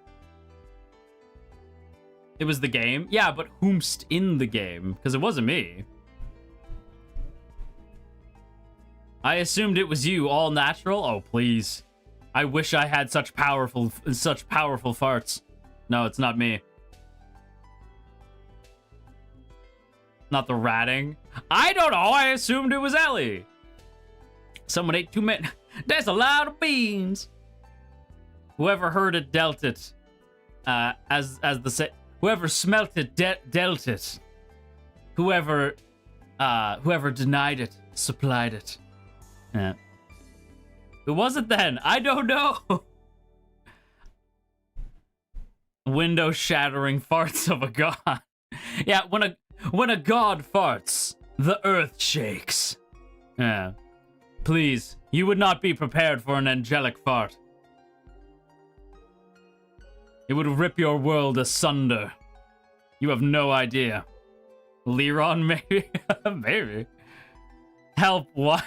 It was the game? Yeah, but whomst in the game? Because it wasn't me. I assumed it was you, all natural? Oh, please. I wish I had such powerful farts. No, it's not me. Not the ratting. I don't know. I assumed it was Ellie. Someone ate too many. That's a lot of beans. Whoever heard it dealt it. Whoever smelt it dealt it. Whoever denied it supplied it. Yeah. Who was it then? I don't know. Window shattering farts of a god. Yeah, when a god farts, the earth shakes. Yeah. Please, you would not be prepared for an angelic fart. It would rip your world asunder. You have no idea. Liron, maybe? Maybe. Help, what?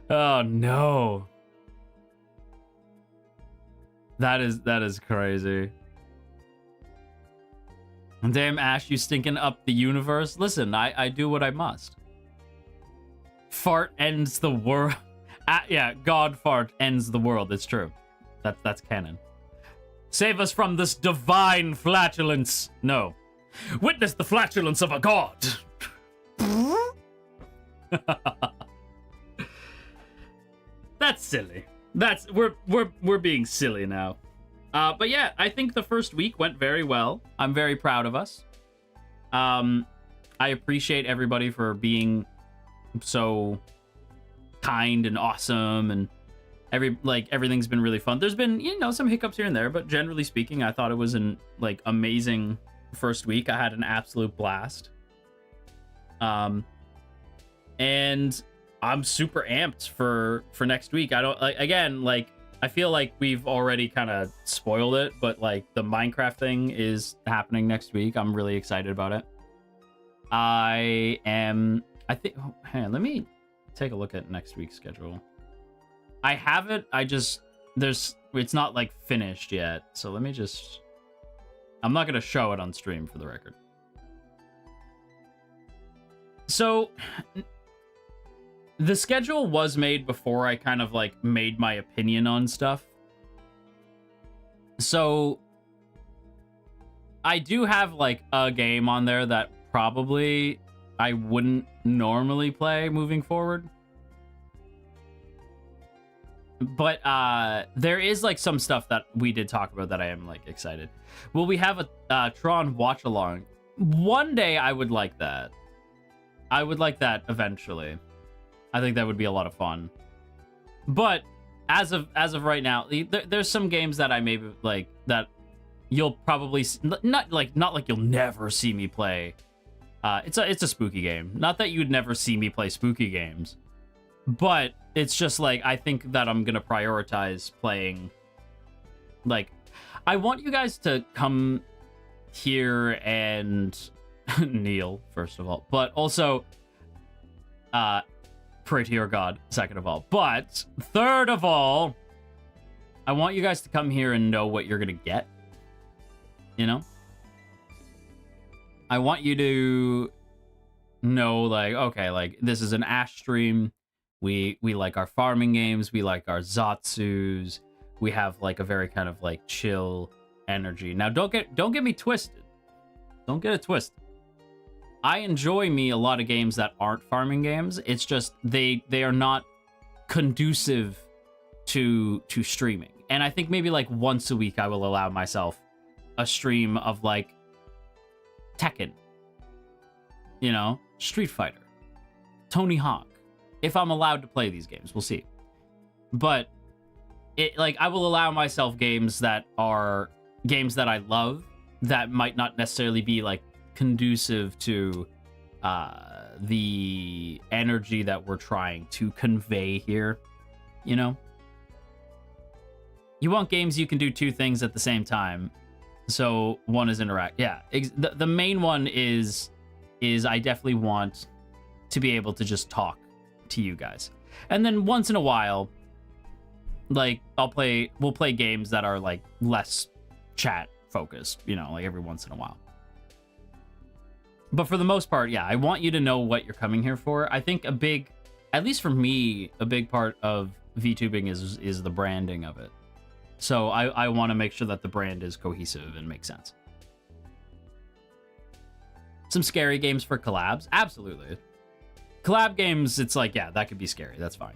Oh, no. That is crazy. Damn, Ash, you stinking up the universe. Listen, I do what I must. Fart ends the world. Yeah, God fart ends the world. It's true. That's canon. Save us from this divine flatulence. No. Witness the flatulence of a god. That's silly. We're being silly now. But yeah, I think the first week went very well. I'm very proud of us. I appreciate everybody for being so kind and awesome, and everything's been really fun. There's been, some hiccups here and there, but generally speaking, I thought it was an amazing first week. I had an absolute blast. And I'm super amped for next week. I feel like we've already kind of spoiled it, but the Minecraft thing is happening next week. I'm really excited about it. I think, hang on, let me take a look at next week's schedule. I have it. It's not finished yet. So let me I'm not going to show it on stream for the record. So the schedule was made before I kind of made my opinion on stuff. So I do have a game on there that probably I wouldn't normally play moving forward. But there is some stuff that we did talk about that I am excited. Well, we have a Tron watch along. One day I would like that. I would like that eventually. I think that would be a lot of fun. But as of right now, there's some games that I maybe that you'll probably not you'll never see me play. It's a spooky game. Not that you'd never see me play spooky games, but it's just I think that I'm gonna prioritize playing. I want you guys to come here and kneel first of all, but also pray to your god second of all. But third of all, I want you guys to come here and know what you're gonna get. I want you to know okay, this is an Ash stream. We like our farming games. We like our Zatsus. We have like a very kind of like chill energy. Now, don't get me twisted. Don't get it twisted. I enjoy me a lot of games that aren't farming games. It's just they are not conducive to streaming. And I think maybe like once a week I will allow myself a stream of like Tekken, you know, Street Fighter, Tony Hawk. If I'm allowed to play these games, we'll see. But it like I will allow myself games that are games that I love that might not necessarily be like conducive to the energy that we're trying to convey here, you know? You want games you can do two things at the same time. So one is interact. Yeah, the main one is I definitely want to be able to just talk to you guys. And then once in a while, like we'll play games that are like less chat focused, you know, like every once in a while. But for the most part, yeah, I want you to know what you're coming here for. I think at least for me, a big part of VTubing is the branding of it. So I want to make sure that the brand is cohesive and makes sense. Some scary games for collabs? Absolutely. Collab games, it's like, yeah, that could be scary. That's fine.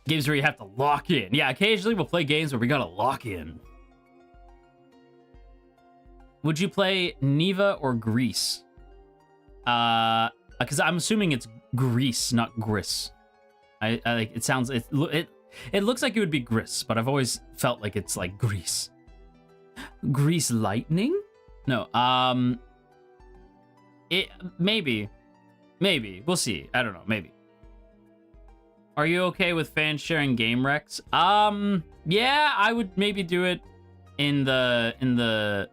Games where you have to lock in. Yeah, occasionally we'll play games where we gotta lock in. Would you play Neva or Grease? Because I'm assuming it's Grease, not Gris. I like it sounds it looks like it would be Gris, but I've always felt like it's like Grease. Grease lightning? No, it maybe we'll see. I don't know, maybe. Are you okay with fans sharing game recs? Yeah, I would maybe do it in the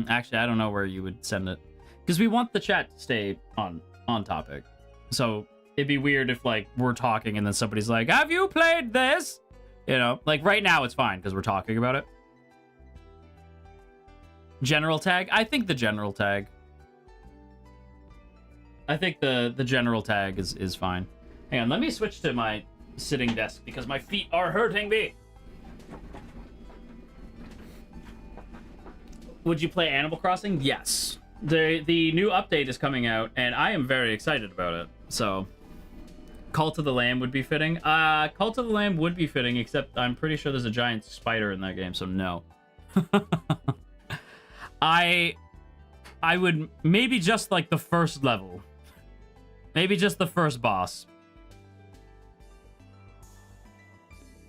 actually I don't know where you would send it, because we want the chat to stay on topic. So it'd be weird if like we're talking and then somebody's like, have you played this? You know, like right now it's fine because we're talking about it. General tag? I think the general tag. I think the general tag is fine. Hang on, let me switch to my sitting desk because my feet are hurting me. Would you play Animal Crossing? Yes. The new update is coming out and I am very excited about it. So Cult of the Lamb would be fitting. Cult of the Lamb would be fitting, except I'm pretty sure there's a giant spider in that game, so no. I would maybe just like the first level. Maybe just the first boss.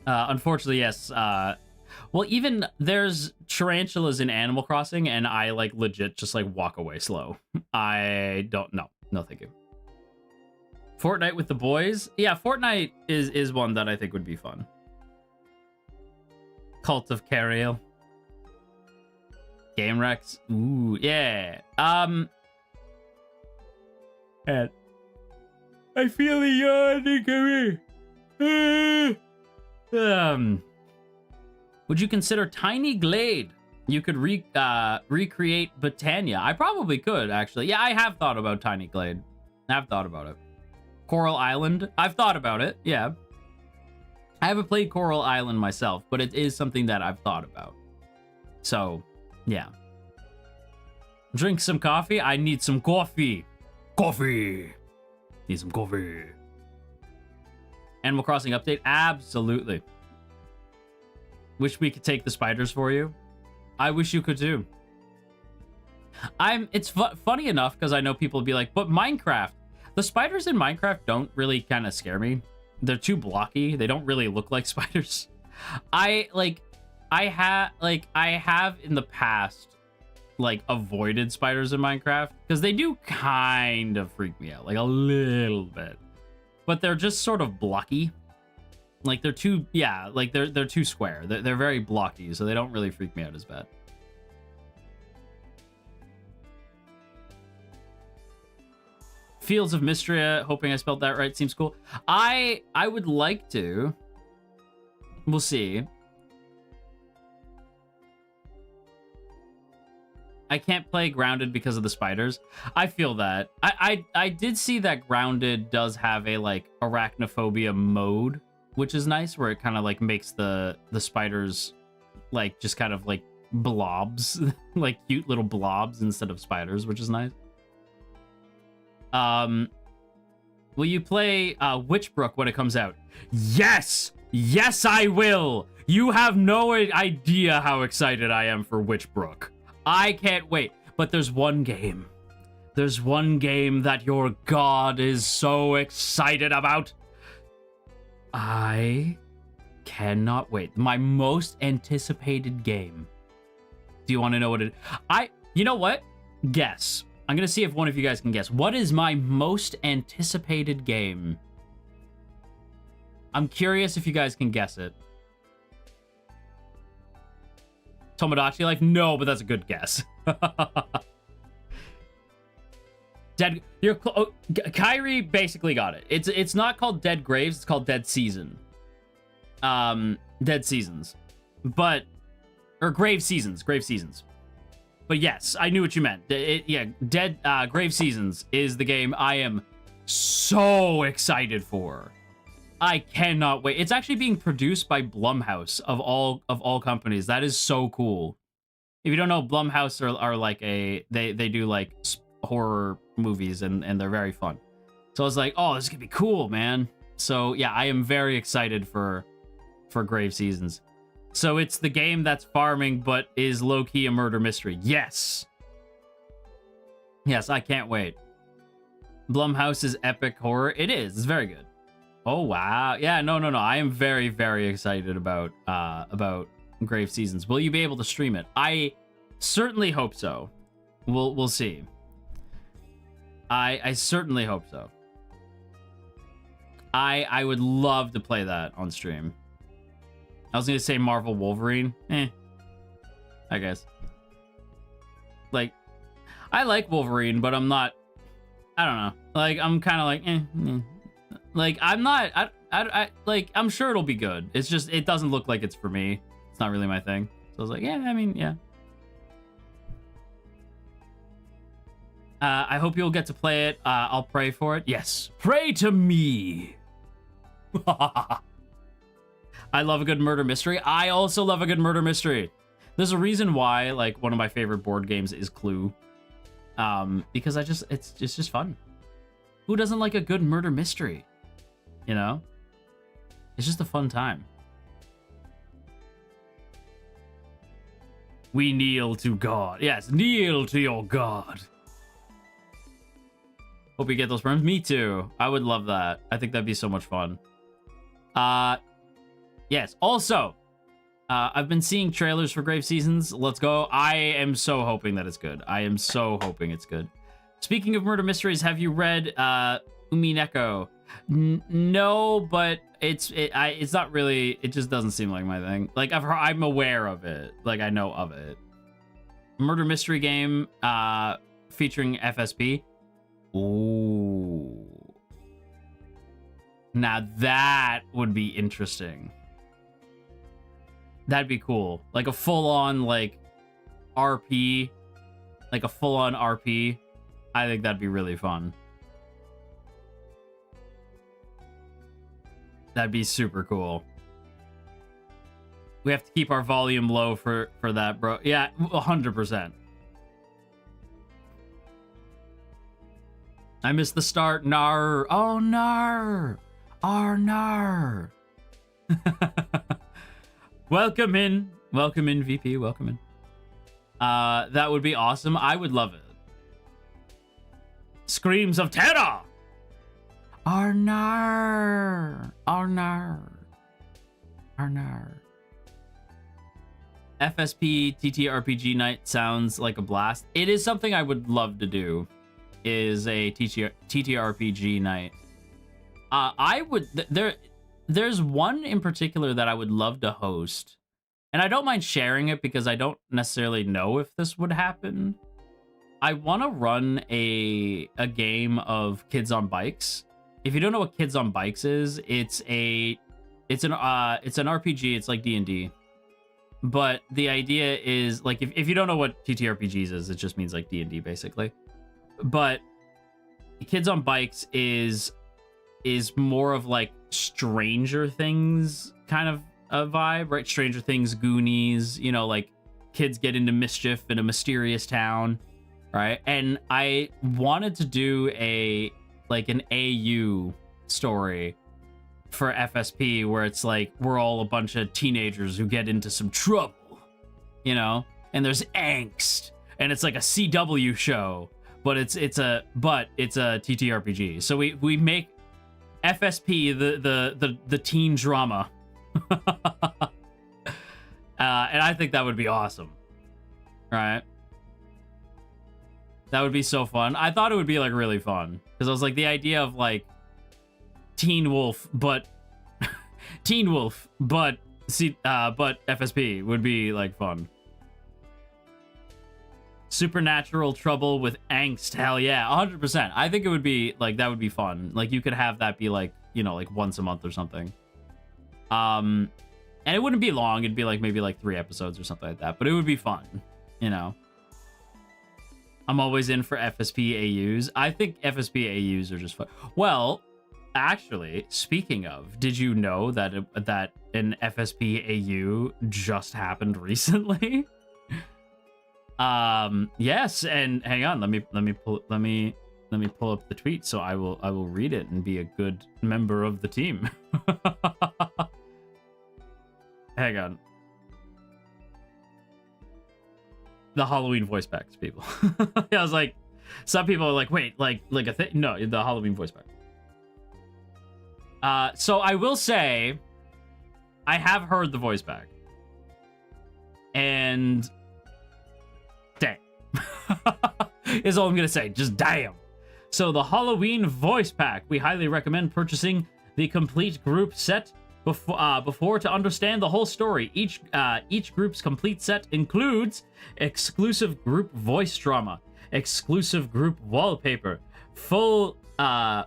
Unfortunately, yes. Well, even there's tarantulas in Animal Crossing, and I like legit just like walk away slow. I don't know. No, thank you. Fortnite with the boys? Yeah, Fortnite is one that I think would be fun. Cult of Caeriel. Game Rex. Ooh, yeah. And I feel a yawn coming. Would you consider Tiny Glade? You could recreate Botania. I probably could, actually. Yeah, I have thought about Tiny Glade. I've thought about it. Coral Island. I've thought about it, yeah. I haven't played Coral Island myself, but it is something that I've thought about. So, yeah. Drink some coffee? I need some coffee. Coffee. Need some coffee. Animal Crossing update? Absolutely. Wish we could take the spiders for you. I wish you could too. It's funny enough because I know people be like, but Minecraft. The spiders in Minecraft don't really kind of scare me. They're too blocky. They don't really look like spiders. I have in the past like avoided spiders in Minecraft because they do kind of freak me out, like a little bit. But they're just sort of blocky. Like they're too, yeah, like they're too square. They're very blocky, so they don't really freak me out as bad. Fields of Mystria, hoping I spelled that right, seems cool. I would like to. We'll see. I can't play Grounded because of the spiders. I feel that. I did see that Grounded does have a like arachnophobia mode, which is nice, where it kind of like makes the spiders like just kind of like blobs, like cute little blobs instead of spiders, which is nice. Will you play Witchbrook when it comes out? Yes! Yes, I will! You have no idea how excited I am for Witchbrook. I can't wait. But there's one game. There's one game that your god is so excited about. I cannot wait. My most anticipated game. Do you want to know what it is? You know what? Guess. I'm going to see if one of you guys can guess. What is my most anticipated game? I'm curious if you guys can guess it. Tomodachi Life? No, but that's a good guess. Kyrie basically got it. It's not called Dead Graves, it's called Dead Season. Dead Seasons. Or Grave Seasons. But yes, I knew what you meant. Grave Seasons is the game I am so excited for. I cannot wait. It's actually being produced by Blumhouse of all companies. That is so cool. If you don't know, Blumhouse are like they do like horror movies and they're very fun. So I was like, oh, this is gonna be cool, man. So yeah, I am very excited for Grave Seasons. So it's the game that's farming but is low-key a murder mystery. Yes. Yes, I can't wait. Blumhouse's epic horror. It is. It's very good. Oh wow. Yeah, no. I am very, very excited about Grave Seasons. Will you be able to stream it? I certainly hope so. We'll see. I certainly hope so. I would love to play that on stream. I was gonna say Marvel Wolverine. I guess. Like, I like Wolverine, but I'm not. I don't know. Like, I'm kind of like, Like, I'm not. I like. I'm sure it'll be good. It's just it doesn't look like it's for me. It's not really my thing. So I was like, yeah. I mean, yeah. I hope you'll get to play it. I'll pray for it. Yes, pray to me. I love a good murder mystery. I also love a good murder mystery. There's a reason why, like, one of my favorite board games is Clue. Because it's just fun. Who doesn't like a good murder mystery? You know? It's just a fun time. We kneel to God. Yes, kneel to your God. Hope you get those sperms. Me too. I would love that. I think that'd be so much fun. Yes. Also, I've been seeing trailers for Grave Seasons. Let's go. I am so hoping that it's good. I am so hoping it's good. Speaking of murder mysteries, have you read Umineko? No, but it's not really. It just doesn't seem like my thing. Like I'm aware of it. Like I know of it. Murder mystery game featuring FSP. Ooh. Now that would be interesting. That'd be cool. Like a full-on, like, RP. Like a full-on RP. I think that'd be really fun. That'd be super cool. We have to keep our volume low for that, bro. Yeah, 100%. I missed the start. Nar. Oh, nar. Nar. Welcome in, VP. Welcome in. That would be awesome. I would love it. Screams of terror. Arnar. FSP TTRPG night sounds like a blast. It is something I would love to do. Is a TTRPG night. I would there's one in particular that I would love to host, and I don't mind sharing it because I don't necessarily know if this would happen. I want to run a game of Kids on Bikes. If you don't know what Kids on Bikes is, it's an RPG. It's like D&D. But the idea is, like, if you don't know what TTRPGs is, it just means, like, D&D, basically. But Kids on Bikes is more of, like, Stranger Things kind of a vibe, right? Stranger Things, Goonies, you know, like, kids get into mischief in a mysterious town, right? And I wanted to do an AU story for FSP where it's like we're all a bunch of teenagers who get into some trouble, you know, and there's angst, and it's like a CW show, but it's a TTRPG. So we make FSP the teen drama. And I think that would be awesome, right? That would be so fun. I thought it would be like really fun because I was like, the idea of like Teen Wolf, but FSP would be like fun. Supernatural trouble with angst, hell yeah, 100%. I think it would be like, that would be fun. Like you could have that be like, you know, like once a month or something. And it wouldn't be long. It'd be like maybe like 3 episodes or something like that. But it would be fun, you know. I'm always in for FSP AUs. I think FSP AUs are just fun. Well, actually, speaking of, did you know that that an FSP AU just happened recently? Yes, and hang on, let me pull up the tweet so I will read it and be a good member of the team. Hang on. The Halloween voice packs, people. I was like, some people are like, wait, like a thing? No, the Halloween voice pack. So I will say, I have heard the voice pack, and damn, is all I'm gonna say. Just damn. So the Halloween voice pack, we highly recommend purchasing the complete group set before to understand the whole story. Each group's complete set includes exclusive group voice drama, exclusive group wallpaper, full I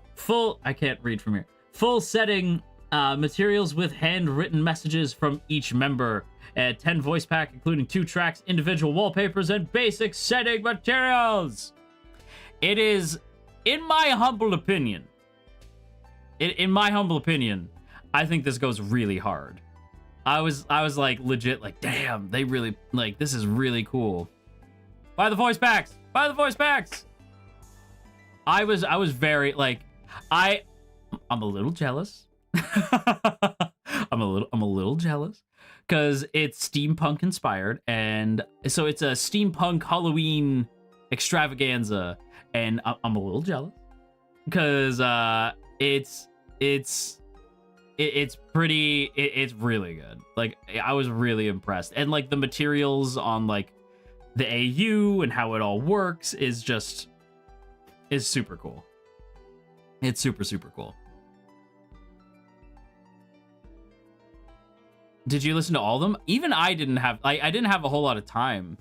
can't read from here. Full setting materials with handwritten messages from each member. 10 voice pack, including 2 tracks, individual wallpapers, and basic setting materials. It is, in my humble opinion, I think this goes really hard. I was like legit like, damn, they really like, this is really cool. Buy the voice packs. Buy the voice packs. I was very like, I'm a little jealous. I'm a little jealous because it's steampunk inspired, and so it's a steampunk Halloween extravaganza, and I'm a little jealous because it's really good. Like, I was really impressed, and like the materials on like the AU and how it all works is super cool. It's super cool. Did you listen to all of them? Even I didn't have, I didn't have a whole lot of time.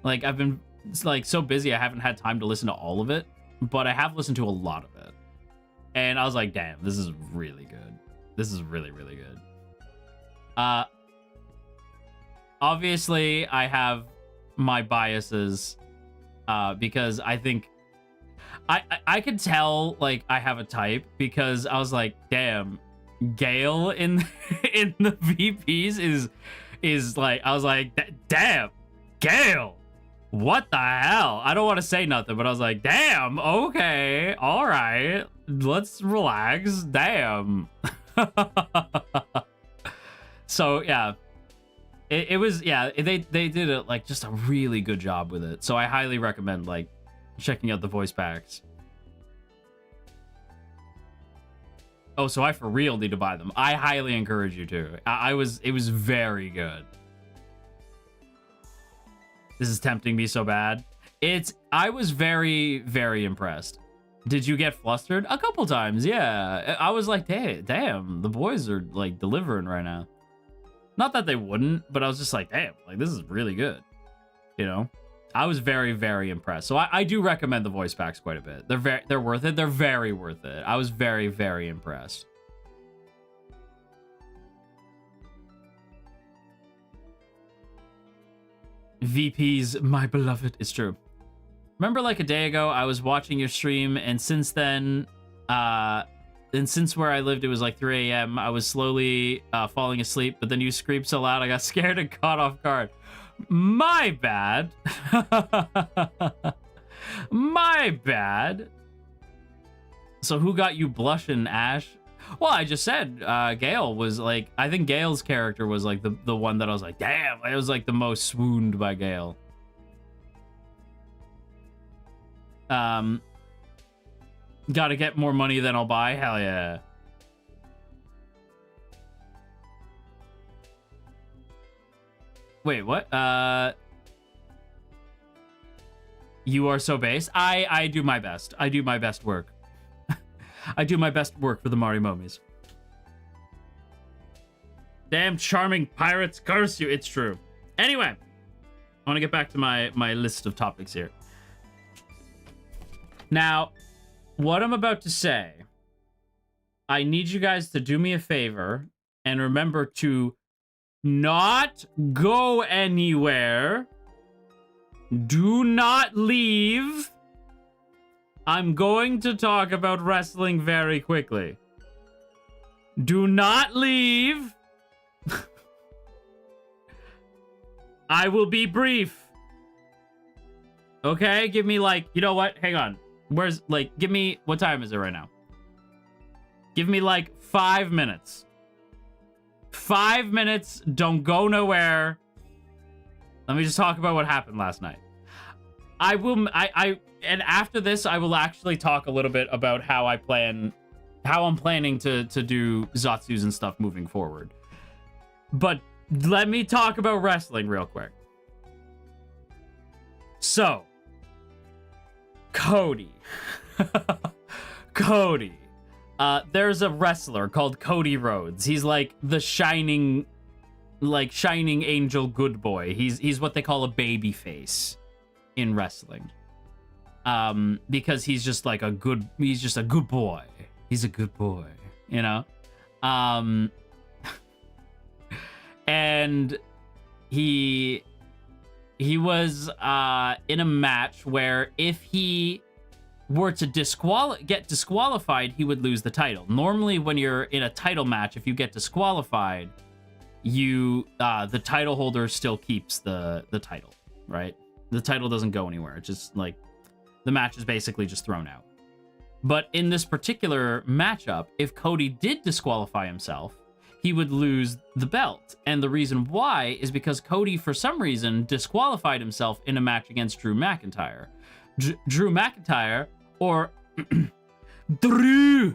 Like, I've been like so busy, I haven't had time to listen to all of it, but I have listened to a lot of it, and I was like, damn, this is really good. This is really good. Obviously I have my biases, because I think I could tell like I have a type, because I was like, damn, Gale in the VPs is like, I was like, damn, Gale, what the hell? I don't want to say nothing, but I was like, damn, okay, all right, let's relax, damn. So yeah, it was, yeah, they did it like just a really good job with it. So I highly recommend like checking out the voice packs. Oh, so I for real need to buy them. I highly encourage you to. It was very good. This is tempting me so bad. I was very impressed. Did you get flustered? A couple times, yeah. I was like, hey, damn, the boys are like delivering right now. Not that they wouldn't, but I was just like, damn, like this is really good. You know? I was very impressed. So I do recommend the voice packs quite a bit. They're worth it. They're very worth it. I was very impressed. VP's my beloved. It's true. Remember like a day ago, I was watching your stream, and since then, and since where I lived, it was like 3 a.m. I was slowly falling asleep, but then you screamed so loud, I got scared and caught off guard. My bad. My bad. So who got you blushing, Ash? Well, I just said Gale was like, I think Gale's character was like the one that I was like, damn, it was like the most swooned by Gale. Gotta get more money than I'll buy. Hell yeah. Wait, what? You are so base. I do my best. I do my best work. I do my best work for the Mari Momies. Damn charming pirates, curse you. It's true. Anyway, I want to get back to my list of topics here. Now, what I'm about to say, I need you guys to do me a favor and remember to not go anywhere. Do not leave. I'm going to talk about wrestling very quickly. Do not leave. I will be brief. Okay, give me like, you know what? Hang on. Where's, like, give me, what time is it right now? Give me like 5 minutes. 5 minutes, don't go nowhere. Let me just talk about what happened last night. And after this, I will actually talk a little bit about how I'm planning to do Zatsus and stuff moving forward. But let me talk about wrestling real quick. So, Cody. Cody. There's a wrestler called Cody Rhodes. He's like the shining angel good boy. He's what they call a baby face in wrestling. Because he's just like he's just a good boy. He's a good boy, you know? And he was in a match where if he were to get disqualified, he would lose the title. Normally, when you're in a title match, if you get disqualified, the title holder still keeps the title, right? The title doesn't go anywhere. It's just like the match is basically just thrown out. But in this particular matchup, if Cody did disqualify himself, he would lose the belt. And the reason why is because Cody, for some reason, disqualified himself in a match against Drew McIntyre. Drew McIntyre, or Drew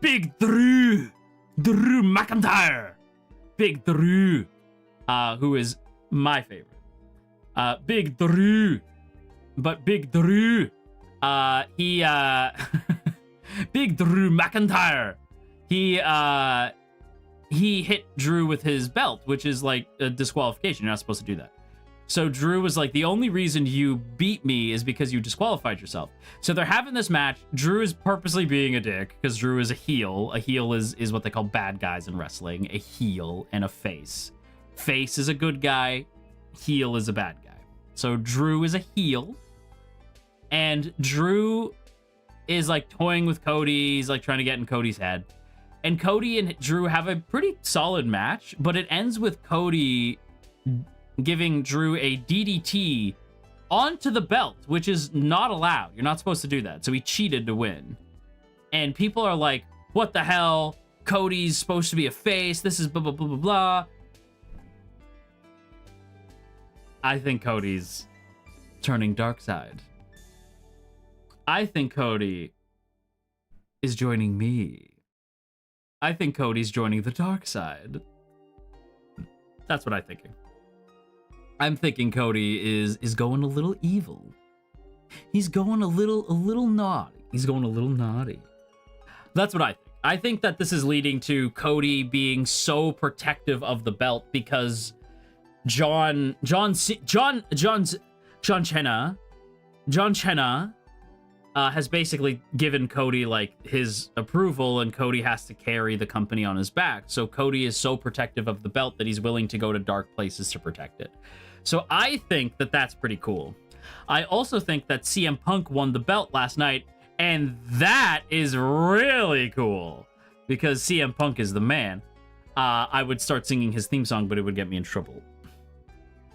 McIntyre, Big Drew, who is my favorite. Big Drew, but Big Drew, Big Drew McIntyre, he hit Drew with his belt, which is like a disqualification. You're not supposed to do that. So Drew was like, the only reason you beat me is because you disqualified yourself. So they're having this match. Drew is purposely being a dick because Drew is a heel. A heel is what they call bad guys in wrestling. A heel and a face. Face is a good guy. Heel is a bad guy. So Drew is a heel. And Drew is like toying with Cody. He's like trying to get in Cody's head. And Cody and Drew have a pretty solid match, but it ends with Cody giving Drew a DDT onto the belt, which is not allowed. You're not supposed to do that. So he cheated to win. And people are like, what the hell? Cody's supposed to be a face. This is blah, blah, blah, blah, blah. I think Cody's turning dark side. I think Cody is joining me. I think Cody's joining the dark side. That's what I'm thinking. I'm thinking Cody is going a little evil. He's going a little naughty. He's going a little naughty. That's what I think. I think that this is leading to Cody being so protective of the belt because John Cena has basically given Cody like his approval, and Cody has to carry the company on his back. So Cody is so protective of the belt that he's willing to go to dark places to protect it. So I think that that's pretty cool. I also think that CM Punk won the belt last night, and that is really cool because CM Punk is the man. I would start singing his theme song, but it would get me in trouble.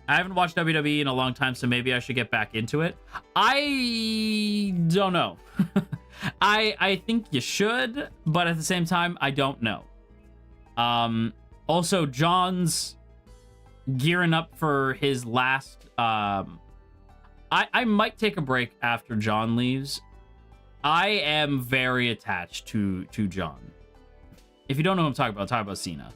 I haven't watched WWE in a long time, so maybe I should get back into it. I don't know. I think you should, but at the same time, I don't know. Also, John's gearing up for his last... I might take a break after John leaves. I am very attached to John. If you don't know who I'm talking about Cena.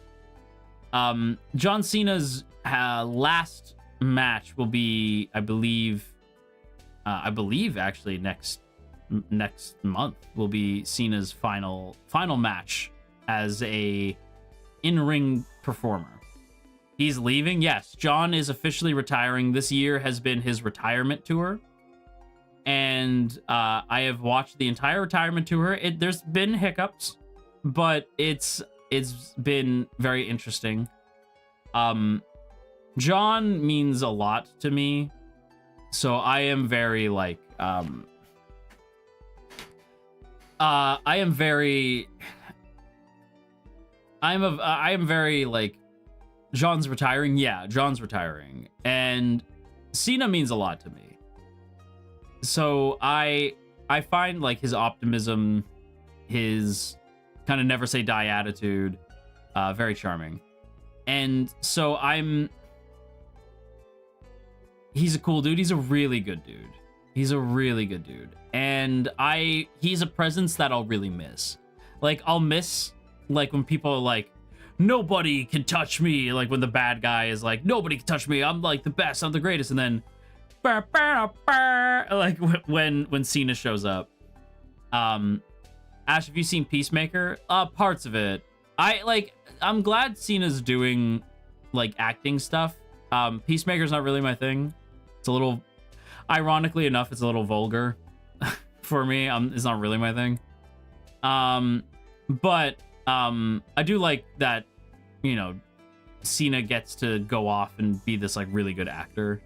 John Cena's last match will be, I believe actually next month will be Cena's final match as a in-ring performer. He's leaving. Yes, John is officially retiring. This year has been his retirement tour, and I have watched the entire retirement tour. There's been hiccups, but it's been very interesting. John means a lot to me, so I am very like I am very like, John's retiring. Yeah, John's retiring, and Cena means a lot to me. So I find like his optimism, his kind of never say die attitude, very charming. And so he's a cool dude. He's a really good dude. And he's a presence that I'll really miss. Like, I'll miss, like, when people are like, nobody can touch me. Like, when the bad guy is like, nobody can touch me. I'm, like, the best. I'm the greatest. And then, like, when Cena shows up. Ash, have you seen Peacemaker? Parts of it. I'm glad Cena's doing, like, acting stuff. Peacemaker's not really my thing. It's a little, ironically enough, it's a little vulgar for me. It's not really my thing. But I do like that, you know, Cena gets to go off and be this like really good actor,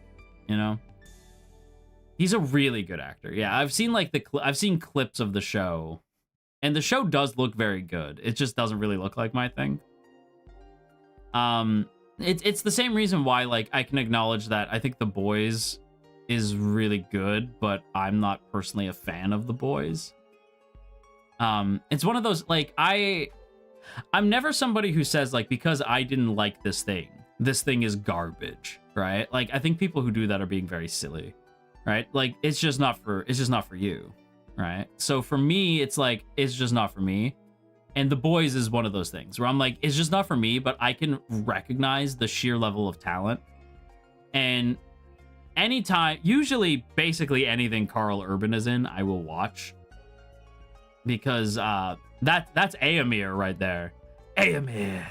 you know? He's a really good actor. Yeah, I've seen like I've seen clips of the show, and the show does look very good. It just doesn't really look like my thing. It's the same reason why, like, I can acknowledge that I think The Boys is really good, but I'm not personally a fan of The Boys. It's one of those, like, I'm never somebody who says, like, because I didn't like this thing is garbage, right? Like, I think people who do that are being very silly, right? Like, it's just not for you, right? So for me, it's like, it's just not for me. And The Boys is one of those things where I'm like, it's just not for me, but I can recognize the sheer level of talent. And anytime, usually basically anything Karl Urban is in, I will watch. Because that's Aamir right there. Aamir.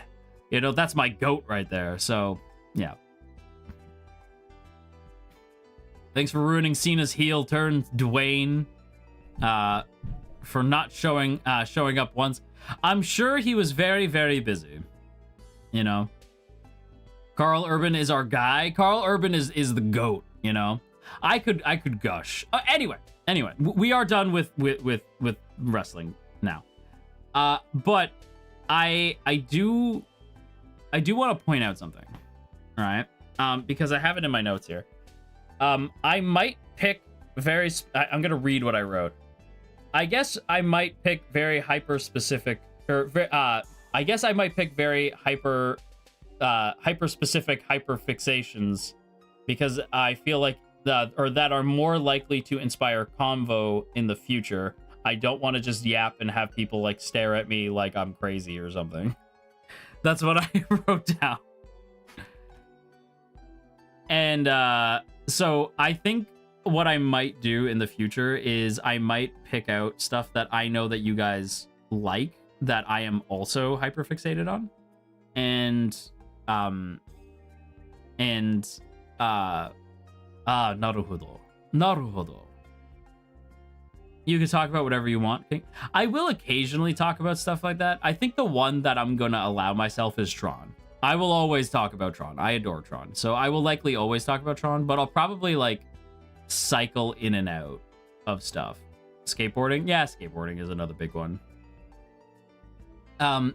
You know, that's my goat right there. So, yeah. Thanks for ruining Cena's heel turn, Dwayne. For not showing up once. I'm sure he was very, very busy. You know, Karl Urban is our guy. Karl Urban is the goat. You know, I could gush. Anyway, we are done with wrestling now. But I do want to point out something. All right. Because I have it in my notes here. I might pick I'm gonna read what I wrote. I guess I might pick very hyper specific, I guess I might pick very hyper specific hyper fixations, because I feel like that are more likely to inspire convo in the future. I don't want to just yap and have people like stare at me like I'm crazy or something. That's what I wrote down. And so I think what I might do in the future is I might pick out stuff that I know that you guys like, that I am also hyperfixated on. And naruhodo. You can talk about whatever you want. I will occasionally talk about stuff like that. I think the one that I'm going to allow myself is Tron. I will always talk about Tron. I adore Tron. So I will likely always talk about Tron, but I'll probably like cycle in and out of stuff. Skateboarding? Yeah, skateboarding is another big one. I'll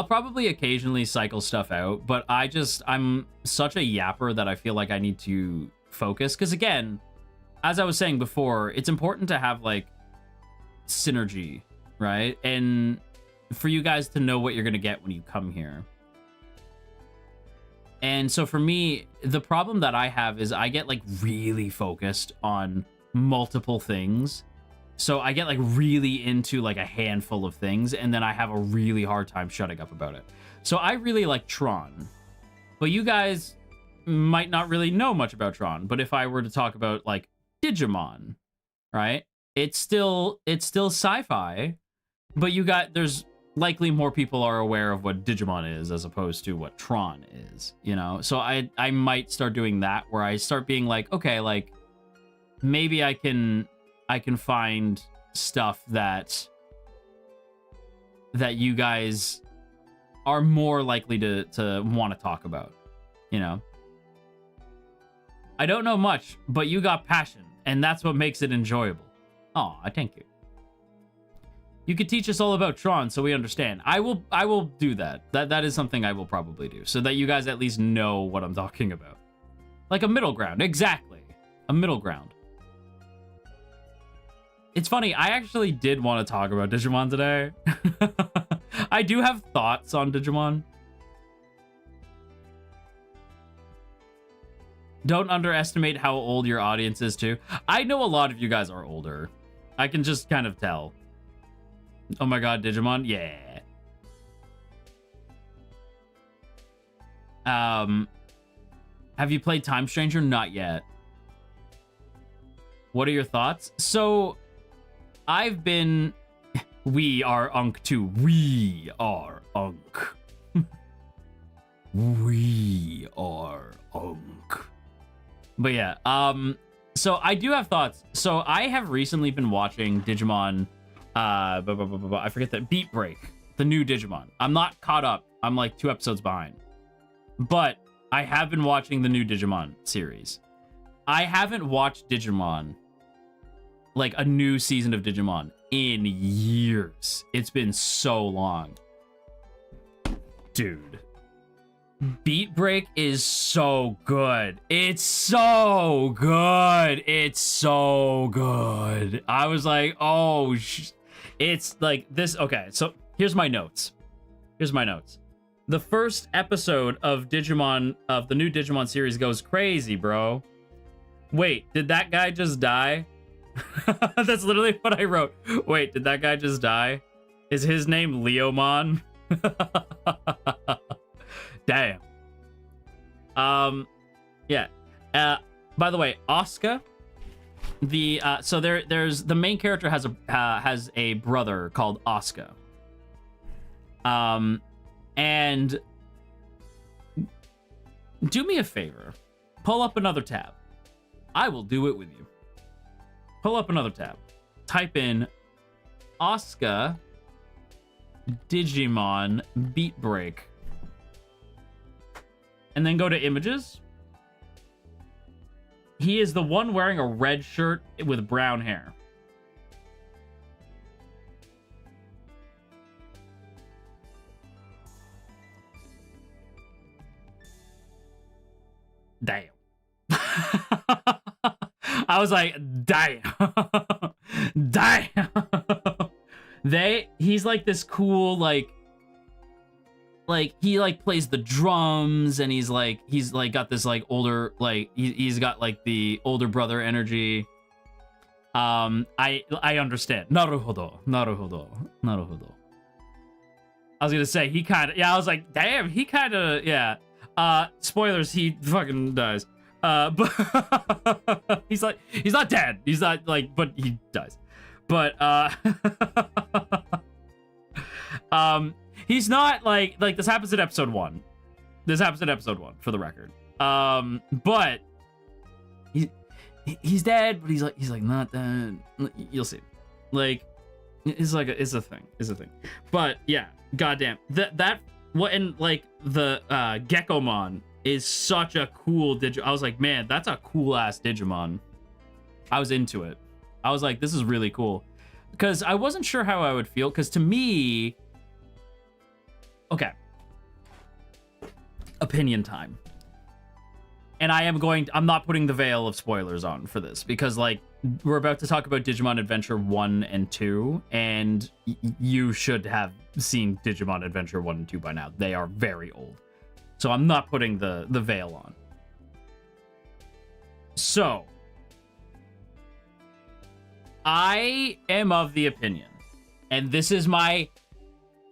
probably occasionally cycle stuff out, but I'm such a yapper that I feel like I need to focus. Because again, as I was saying before, it's important to have like synergy, right? And for you guys to know what you're going to get when you come here. And so for me, the problem that I have is I get like really focused on multiple things. So I get like really into like a handful of things, and then I have a really hard time shutting up about it. So I really like Tron, but you guys might not really know much about Tron. But if I were to talk about like Digimon, right? It's still sci-fi, but there's likely more people are aware of what Digimon is as opposed to what Tron is, you know? So I might start doing that, where I start being like, okay, like maybe I can find stuff that you guys are more likely to want to talk about, you know? I don't know much, but you got passion, and that's what makes it enjoyable. Aw, thank you. You could teach us all about Tron so we understand. I will do that. That is something I will probably do, so that you guys at least know what I'm talking about. Like a middle ground. Exactly. A middle ground. It's funny, I actually did want to talk about Digimon today. I do have thoughts on Digimon. Don't underestimate how old your audience is, too. I know a lot of you guys are older. I can just kind of tell. Oh my god, Digimon? Yeah. Have you played Time Stranger? Not yet. What are your thoughts? So, I've been... We are Unk too. We are Unk. We are Unk. But yeah, so I do have thoughts. So I have recently been watching Digimon, I forget that, Beat Break, the new Digimon. I'm not caught up. I'm like 2 episodes behind. But I have been watching the new Digimon series. I haven't watched Digimon, like a new season of Digimon, in years. It's been so long. Dude. Beat Break is so good. It's so good. It's so good. I was like, oh, it's like this. Okay, so here's my notes. The first episode of Digimon, of the new Digimon series, goes crazy, bro. Wait, did that guy just die? That's literally what I wrote. Wait, did that guy just die? Is his name Leomon? Damn. Yeah. By the way, Asuka, so there's the main character has a brother called Asuka. And do me a favor, pull up another tab. I will do it with you. Pull up another tab. Type in Asuka Digimon Beat Break. And then go to images. He is the one wearing a red shirt with brown hair. Damn. I was like, damn. Damn. He's like this cool, like he like plays the drums, and he's like got this like older, like he's got like the older brother energy. I understand. Naruhodo. I was gonna say he kind of, yeah, I was like, damn, he kind of, yeah. Spoilers, he fucking dies. But he's not dead. He's not like, but he dies. But he's not like this happens in episode 1. This happens in episode 1 for the record. But he's dead, but he's like not dead. You'll see. Like, it's a thing. But yeah, goddamn. Like the Gekomon is such a cool Digimon. I was like, man, that's a cool ass Digimon. I was into it. I was like, this is really cool. Because I wasn't sure how I would feel. Because to me, okay, opinion time. And I'm not putting the veil of spoilers on for this because, like, we're about to talk about Digimon Adventure 1 and 2, and you should have seen Digimon Adventure 1 and 2 by now. They are very old. So I'm not putting the veil on. So, I am of the opinion, and this is my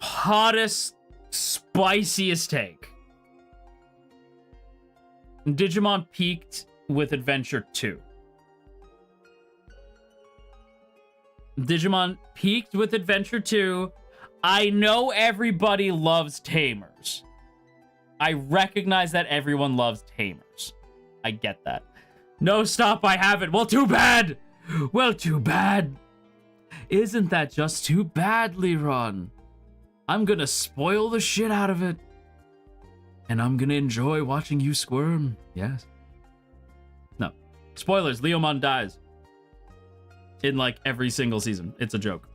hottest, spiciest take. Digimon peaked with Adventure 2. Digimon peaked with Adventure 2. I know everybody loves Tamers. I recognize that everyone loves Tamers. I get that. No, stop, I haven't. Well, too bad. Well, too bad. Isn't that just too bad, Liron? I'm gonna spoil the shit out of it. And I'm gonna enjoy watching you squirm. Yes. No. Spoilers, Leomon dies. In, like, every single season. It's a joke.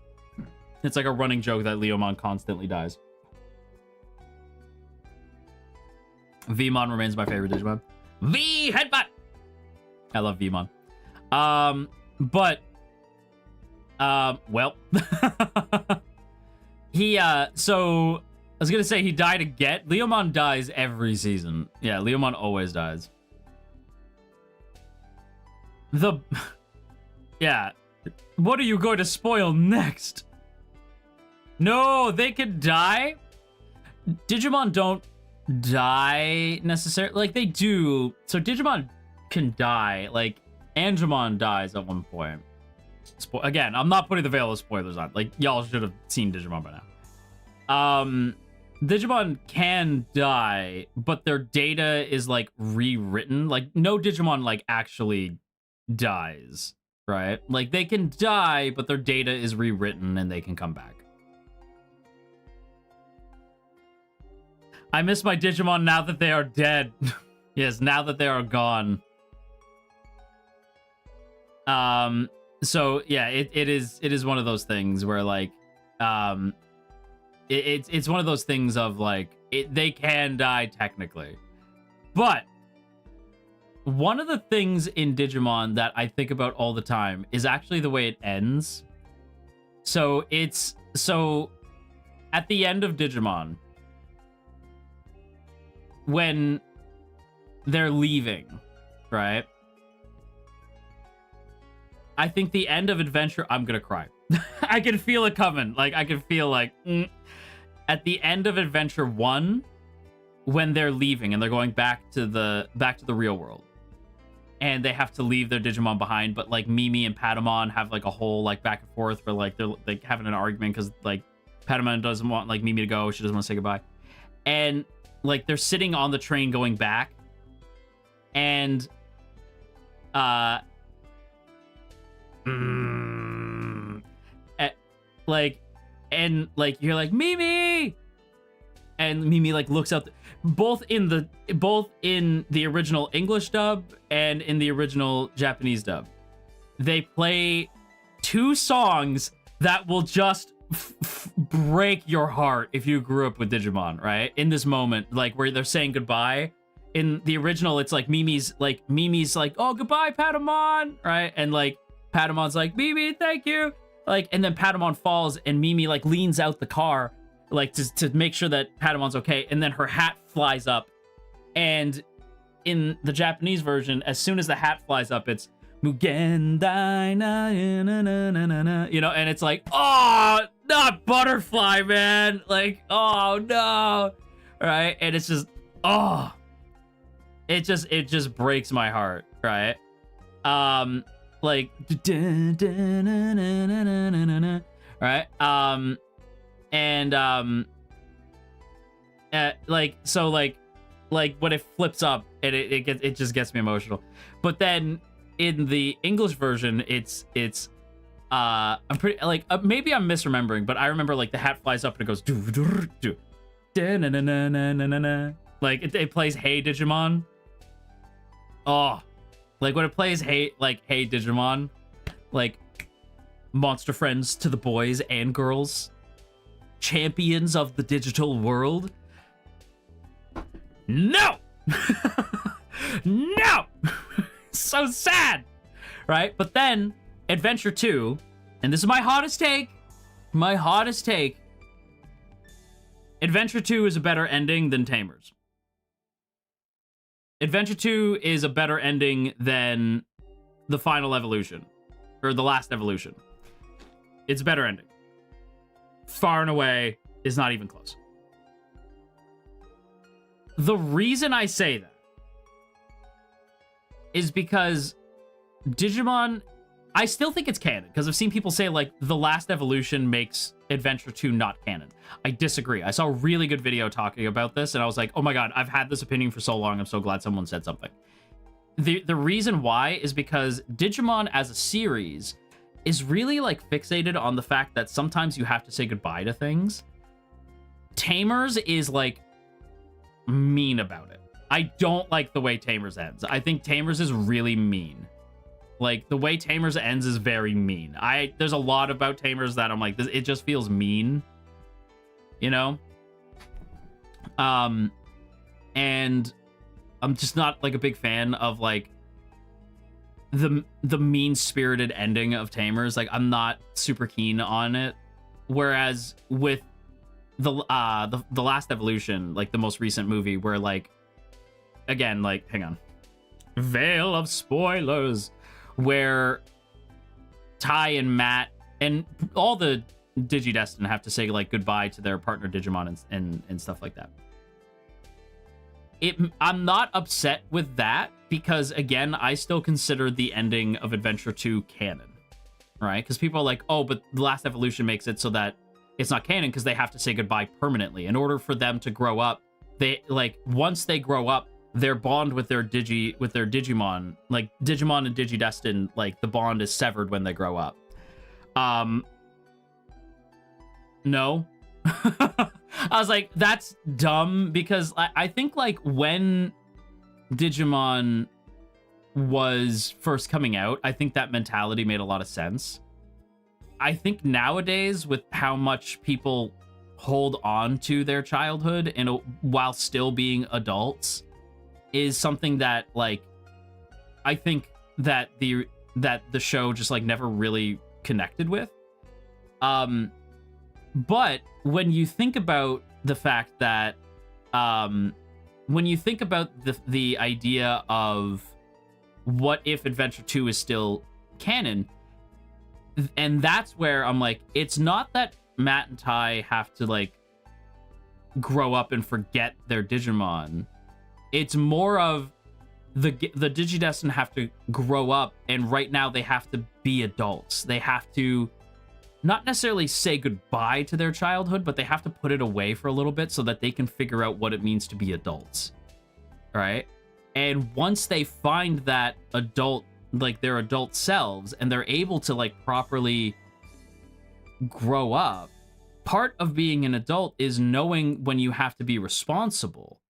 It's like a running joke that Leomon constantly dies. Vmon remains my favorite Digimon. V Headbutt! I love Vmon. Well. So, I was gonna say he died again. Leomon dies every season. Yeah, Leomon always dies. Yeah. What are you going to spoil next? No, they could die. Digimon don't die necessarily. Like, they do. So Digimon can die. Like, Angemon dies at one point. Again, I'm not putting the veil of spoilers on. Like, y'all should have seen Digimon by now. Digimon can die, but their data is, like, rewritten. Like, no Digimon, like, actually dies, right? Like, they can die, but their data is rewritten and they can come back. I miss my Digimon now that they are dead. Yes, now that they are gone. So yeah, it is one of those things where, like, it's one of those things of, like, they can die technically, but one of the things in Digimon that I think about all the time is actually the way it ends. So at the end of Digimon, when they're leaving, right? I think the end of Adventure, I'm gonna cry. I can feel it coming. Like, I can feel like, at the end of Adventure 1, when they're leaving and they're going back to the real world, and they have to leave their Digimon behind, but, like, Mimi and Patamon have, like, a whole, like, back and forth where, like, they're, like, having an argument because, like, Patamon doesn't want, like, Mimi to go. She doesn't want to say goodbye. And, like, they're sitting on the train going back, and you're like, Mimi, and Mimi, like, looks out both in the original English dub and in the original Japanese dub. They play two songs that will just break your heart if you grew up with Digimon, right? In this moment, like, where they're saying goodbye. In the original, it's like Mimi's like, oh, goodbye, Patamon, right? And, like, Patamon's like, Mimi, thank you. Like, and then Patamon falls and Mimi, like, leans out the car, like, to make sure that Patamon's okay. And then her hat flies up. And in the Japanese version, as soon as the hat flies up, it's Mugendai na na na na na na, you know, and it's like, oh, not butterfly, man. Like, oh no. Right? And it's just, oh, it just breaks my heart, right? Like, right? Like, so, like when it flips up, and it just gets me emotional. But then in the English version, it's I'm pretty like maybe I'm misremembering, but I remember like the hat flies up and it goes like it plays Hey Digimon. Oh, like when it plays Hey Digimon, like monster friends to the boys and girls, champions of the digital world. No. No. So sad, right? But then Adventure 2, and this is my hottest take, Adventure 2 is a better ending than Tamers. Adventure 2 is a better ending than the final evolution, or the last evolution. It's a better ending. Far and away is not even close. The reason I say that is because Digimon, I still think it's canon, because I've seen people say, like, the last evolution makes Adventure 2 not canon. I disagree. I saw a really good video talking about this, and I was like, oh my god, I've had this opinion for so long, I'm so glad someone said something. The reason why is because Digimon as a series is really, like, fixated on the fact that sometimes you have to say goodbye to things. Tamers is, like, mean about it. I don't like the way Tamers ends. I think Tamers is really mean. Like, the way Tamers ends is very mean. There's a lot about Tamers that I'm like, it just feels mean. You know? And I'm just not, like, a big fan of, like, the mean-spirited ending of Tamers. Like, I'm not super keen on it. Whereas with the last evolution, like, the most recent movie, where, like, again, like, hang on. Veil of spoilers. Where Tai and Matt and all the Digidestin have to say, like, goodbye to their partner Digimon and stuff like that. I'm not upset with that because, again, I still consider the ending of Adventure 2 canon, right? Because people are like, oh, but the last evolution makes it so that it's not canon because they have to say goodbye permanently. In order for them to grow up, they, like, once they grow up, their bond with their Digimon, like Digimon and Digidestin, like, the bond is severed when they grow up. No. I was like, that's dumb, because I think, like, when Digimon was first coming out, I think that mentality made a lot of sense. I think nowadays, with how much people hold on to their childhood and while still being adults, is something that, like, I think that the show just, like, never really connected with. But when you think about the fact that, when you think about the idea of what if Adventure 2 is still canon, and that's where I'm like, it's not that Matt and Tai have to, like, grow up and forget their Digimon. It's more of the Digidestin have to grow up, and right now they have to be adults. They have to not necessarily say goodbye to their childhood, but they have to put it away for a little bit so that they can figure out what it means to be adults, right? And once they find that adult, like, their adult selves, and they're able to, like, properly grow up, part of being an adult is knowing when you have to be responsible,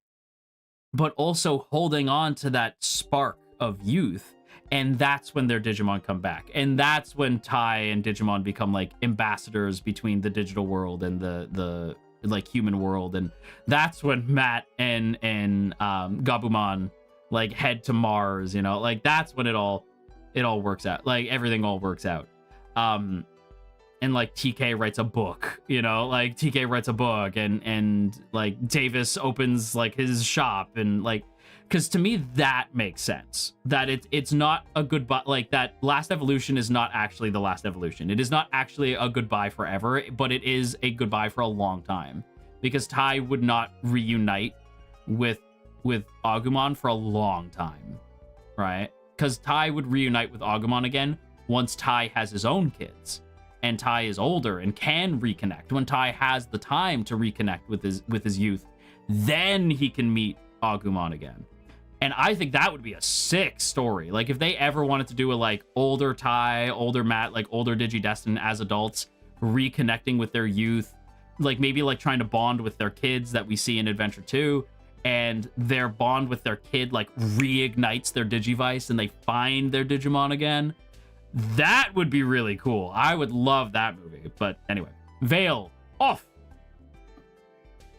but also holding on to that spark of youth. And that's when their Digimon come back. And that's when Tai and Digimon become, like, ambassadors between the digital world and the like, human world. And that's when Matt and Gabumon, like, head to Mars, you know? Like, that's when it all works out. Like, everything all works out. And, like, TK writes a book, you know? Like, TK writes a book, and like, Davis opens, like, his shop, and, like, because to me, that makes sense. That it's not a goodbye, like, that last evolution is not actually the last evolution. It is not actually a goodbye forever, but it is a goodbye for a long time. Because Tai would not reunite with Agumon for a long time, right? Because Tai would reunite with Agumon again once Tai has his own kids. And Tai is older and can reconnect. When Tai has the time to reconnect with his youth, then he can meet Agumon again. And I think that would be a sick story. Like, if they ever wanted to do a, like, older Tai, older Matt, like, older Digidestin as adults, reconnecting with their youth, like, maybe, like, trying to bond with their kids that we see in Adventure 2, and their bond with their kid, like, reignites their Digivice, and they find their Digimon again. That would be really cool. I would love that movie. But anyway, veil off.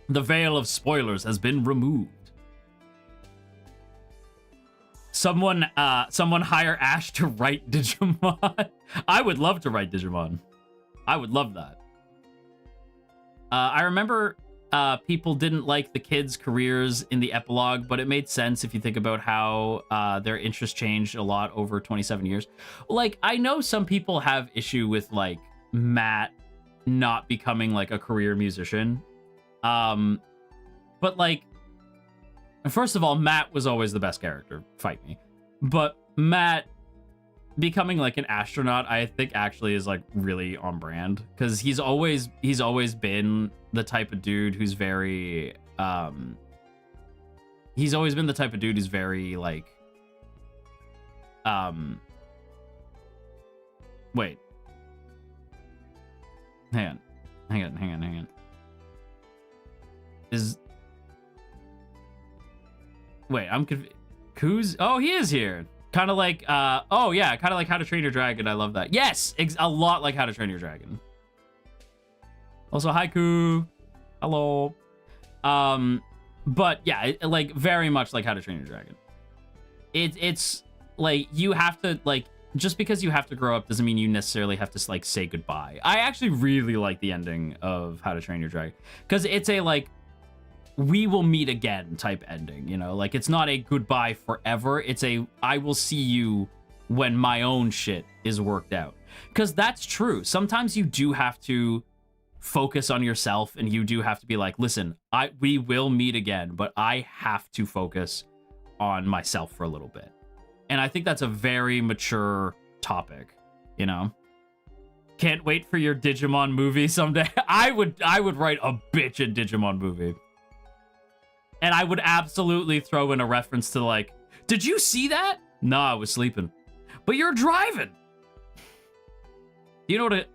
The veil of spoilers has been removed. Someone hire Ash to write Digimon. I would love to write Digimon. I would love that. I remember people didn't like the kids' careers in the epilogue, but it made sense if you think about how their interests changed a lot over 27 years. Like, I know some people have issue with, like, Matt not becoming, like, a career musician. But, like, first of all, Matt was always the best character. Fight me. But Matt becoming, like, an astronaut, I think actually is, like, really on brand. Because he's always been the type of dude who's very, he's always been the type of dude who's very, like, wait. Hang on. Wait, I'm confused. Who's... Oh, he is here. Kind of like, oh yeah, kind of like How to Train Your Dragon. I love that. Yes, a lot like How to Train Your Dragon. Also, Haiku. Hello. But yeah, like very much like How to Train Your Dragon. It's like you have to, like, just because you have to grow up doesn't mean you necessarily have to, like, say goodbye. I actually really like the ending of How to Train Your Dragon because it's a, like, we will meet again type ending, you know? Like, it's not a goodbye forever. It's a I will see you when my own shit is worked out. Because that's true. Sometimes you do have to focus on yourself and you do have to be like, listen, we will meet again, but I have to focus on myself for a little bit. And I think that's a very mature topic, you know? Can't wait for your Digimon movie someday. I would write a bitchin' Digimon movie. And I would absolutely throw in a reference to, like, did you see that? No, I was sleeping. But you're driving. You know what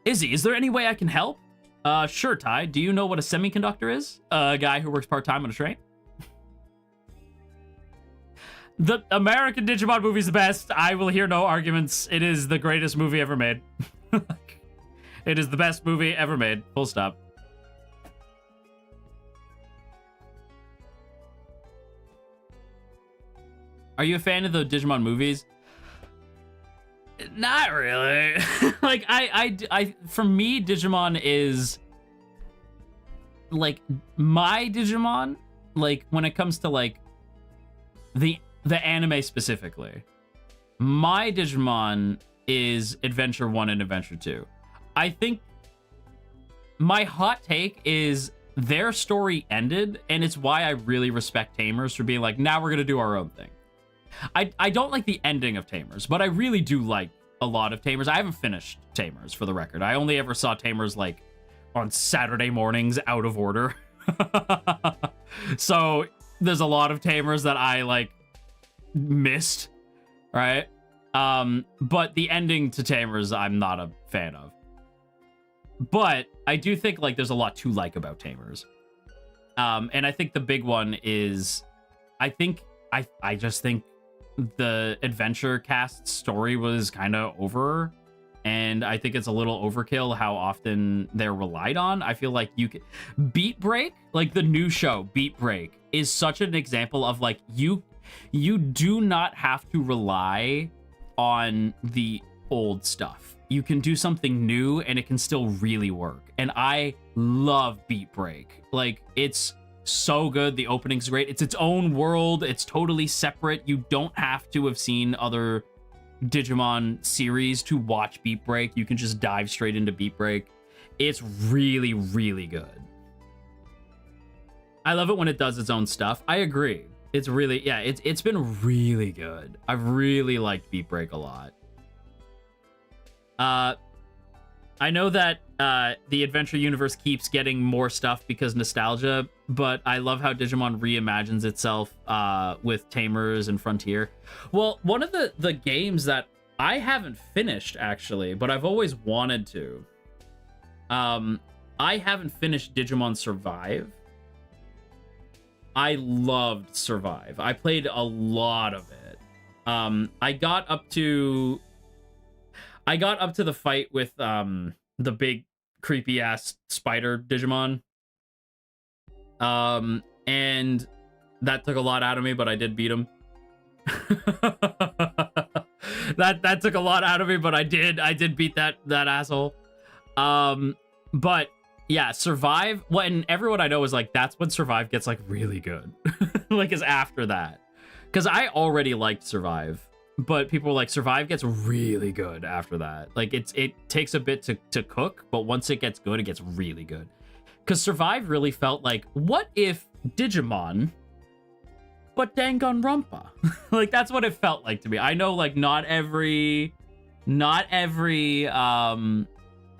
Izzy, is there any way I can help? Sure, Ty. Do you know what a semiconductor is? A guy who works part-time on a train? The American Digimon movie is the best. I will hear no arguments. It is the greatest movie ever made. It is the best movie ever made. Full stop. Are you a fan of the Digimon movies? Not really. Like, I for me, Digimon is, like, my Digimon, like, when it comes to, like, the anime specifically, my Digimon is Adventure 1 and Adventure 2. I think my hot take is their story ended, and it's why I really respect Tamers for being like, now we're gonna do our own thing. I don't like the ending of Tamers, but I really do like a lot of Tamers. I haven't finished Tamers, for the record. I only ever saw Tamers, like, on Saturday mornings out of order. So there's a lot of Tamers that I, like, missed, right? But the ending to Tamers, I'm not a fan of. But I do think, like, there's a lot to like about Tamers. And I think the big one is, I just think the adventure cast story was kind of over, and I think it's a little overkill how often they're relied on. I feel like you can Beat Break, like the new show Beat Break, is such an example of, like, you do not have to rely on the old stuff. You can do something new and it can still really work. And I love Beat Break. Like, it's so good. The opening's great. It's its own world. It's totally separate. You don't have to have seen other Digimon series to watch Beat Break. You can just dive straight into Beat Break. It's really, really good. I love it when it does its own stuff. I agree. It's really, yeah, it's been really good. I've really liked Beat Break a lot. I know that the adventure universe keeps getting more stuff because nostalgia, but I love how Digimon reimagines itself with Tamers and Frontier. Well, one of the games that I haven't finished, actually, but I've always wanted to. I haven't finished Digimon Survive. I loved Survive. I played a lot of it. I got up to the fight with the big creepy ass spider Digimon. And that took a lot out of me, but I did beat him. that took a lot out of me, but I did beat that asshole. But yeah, Survive, when everyone I know is like, that's when Survive gets like really good. Like, is after that. Because I already liked Survive, but people were like, Survive gets really good after that. Like, it takes a bit to cook, but once it gets good, it gets really good. Because Survive really felt like, what if Digimon, but Danganronpa? Like, that's what it felt like to me. I know, like, not every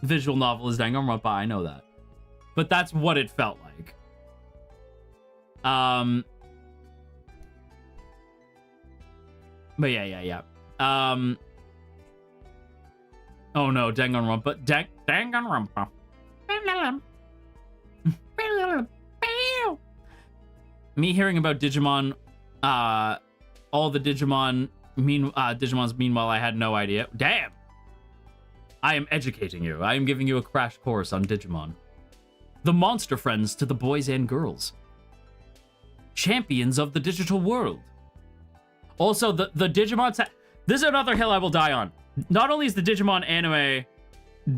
visual novel is Danganronpa, I know that. But that's what it felt like. But yeah. Oh no, Danganronpa. Danganronpa. Me hearing about Digimon, all the Digimon, Digimons, meanwhile, I had no idea. Damn! I am educating you. I am giving you a crash course on Digimon. The monster friends to the boys and girls. Champions of the digital world. Also, the Digimon... This is another hill I will die on. Not only is the Digimon anime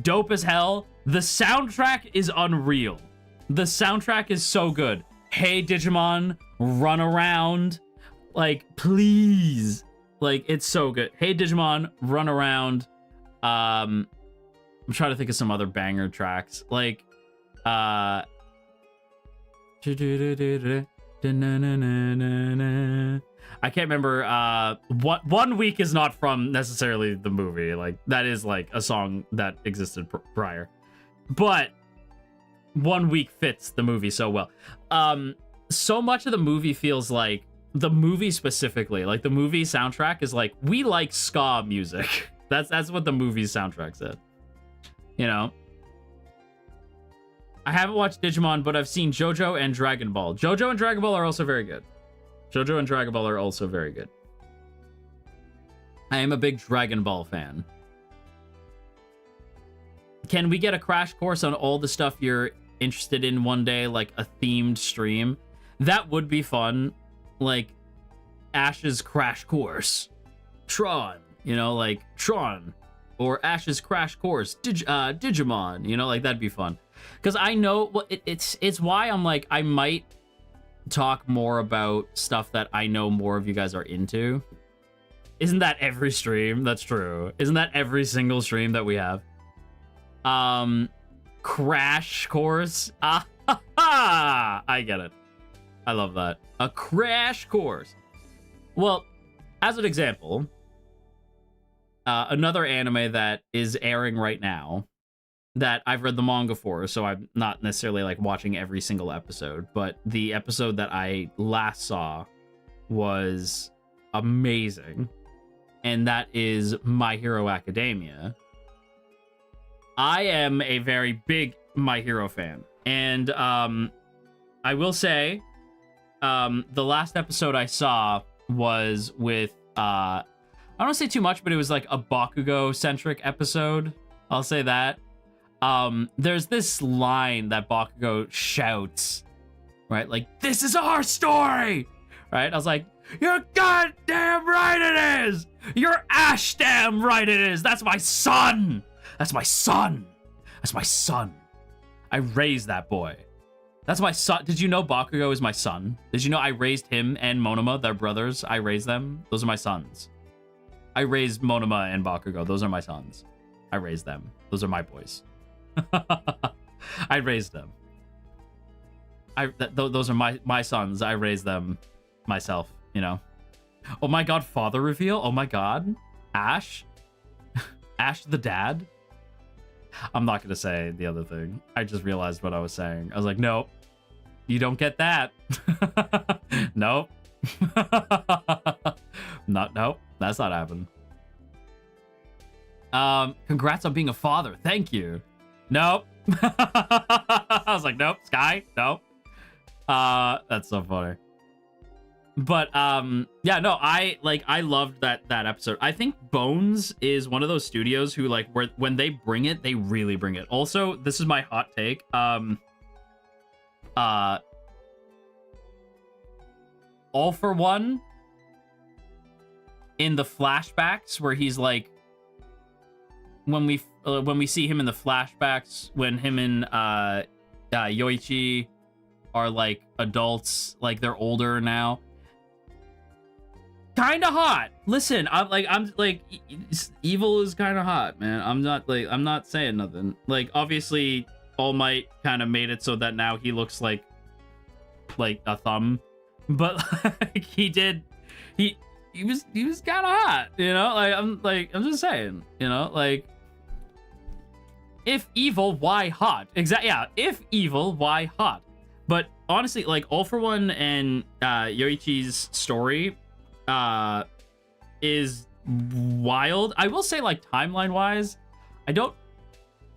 dope as hell, the soundtrack is unreal. The soundtrack is so good. Hey, Digimon, run around. Like, please. Like, it's so good. Hey, Digimon, run around. I'm trying to think of some other banger tracks. Like, I can't remember. What 1 week is not from necessarily the movie. Like, that is like a song that existed prior, but 1 week fits the movie so well. So much of the movie feels like the movie specifically, like the movie soundtrack is like, we like ska music. That's what the movie soundtrack said. You know. I haven't watched Digimon, but I've seen JoJo and Dragon Ball. JoJo and Dragon Ball are also very good. JoJo and Dragon Ball are also very good. I am a big Dragon Ball fan. Can we get a crash course on all the stuff you're interested in one day, like a themed stream? That would be fun. Like Ash's crash course. Tron, you know, like Tron. Or Ash's crash course. Digimon, you know, like that'd be fun. Because I know, well, it's why I'm like, I might talk more about stuff that I know more of you guys are into. Isn't that every stream? That's true. Isn't that every single stream that we have? Crash course. I get it. I love that. A crash course. Well, as an example, another anime that is airing right now that I've read the manga for, so I'm not necessarily like watching every single episode, but the episode that I last saw was amazing, and that is My Hero Academia. I am a very big My Hero fan, and I will say the last episode I saw was with I don't want to say too much, but it was like a Bakugo-centric episode. I'll say that. There's this line that Bakugo shouts, right? Like, this is our story, right? I was like, you're goddamn right it is! You're ash damn right it is! That's my son! That's my son! That's my son! I raised that boy. That's my son. Did you know Bakugo is my son? Did you know I raised him and Monoma, their brothers? I raised them. Those are my sons. I raised Monoma and Bakugo. Those are my sons. I raised them. Those are my boys. I raised them. Those are my sons. I raised them myself, you know. Oh my god, father reveal? Oh my god. Ash? Ash the dad? I'm not gonna say the other thing. I just realized what I was saying. I was like, nope, you don't get that. Nope. Nope, that's not happening. Congrats on being a father. Thank you. Nope. I was like, nope, Sky, nope. That's so funny. But yeah, no, I loved that episode. I think Bones is one of those studios who like when they bring it, they really bring it. Also, this is my hot take. All for One in the flashbacks where he's like, when we see him in the flashbacks, when him and Yoichi are like adults, like they're older now, kind of hot. Listen, I'm like evil is kind of hot, man. I'm not saying nothing. Like obviously All Might kind of made it so that now he looks like a thumb, but like he was kind of hot, you know. I'm just saying, you know, like if evil, why hot? Exactly. Yeah, if evil, why hot? But honestly, like All for One and Yoichi's story is wild. I will say, like, timeline wise, I don't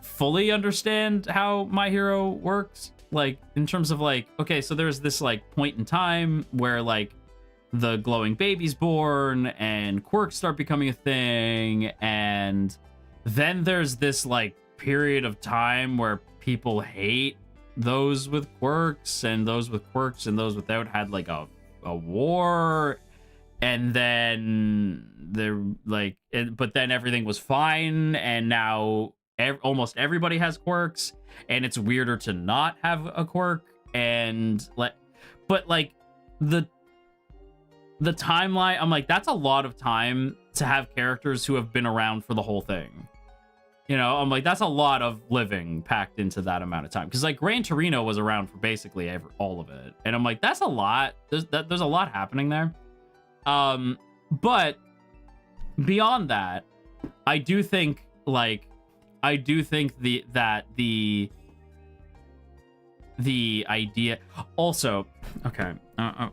fully understand how My Hero works, like in terms of like, okay, so there's this like point in time where like the glowing baby's born and quirks start becoming a thing, and then there's this like period of time where people hate those with quirks, and those with quirks and those without had like a war, and then they're like, but then everything was fine, and now almost everybody has quirks, and it's weirder to not have a quirk, and like, but like the timeline, I'm like, that's a lot of time to have characters who have been around for the whole thing. You know, I'm like, that's a lot of living packed into that amount of time. Because like Gran Torino was around for basically all of it, and I'm like, that's a lot. There's a lot happening there. But beyond that, I do think the idea also, okay, I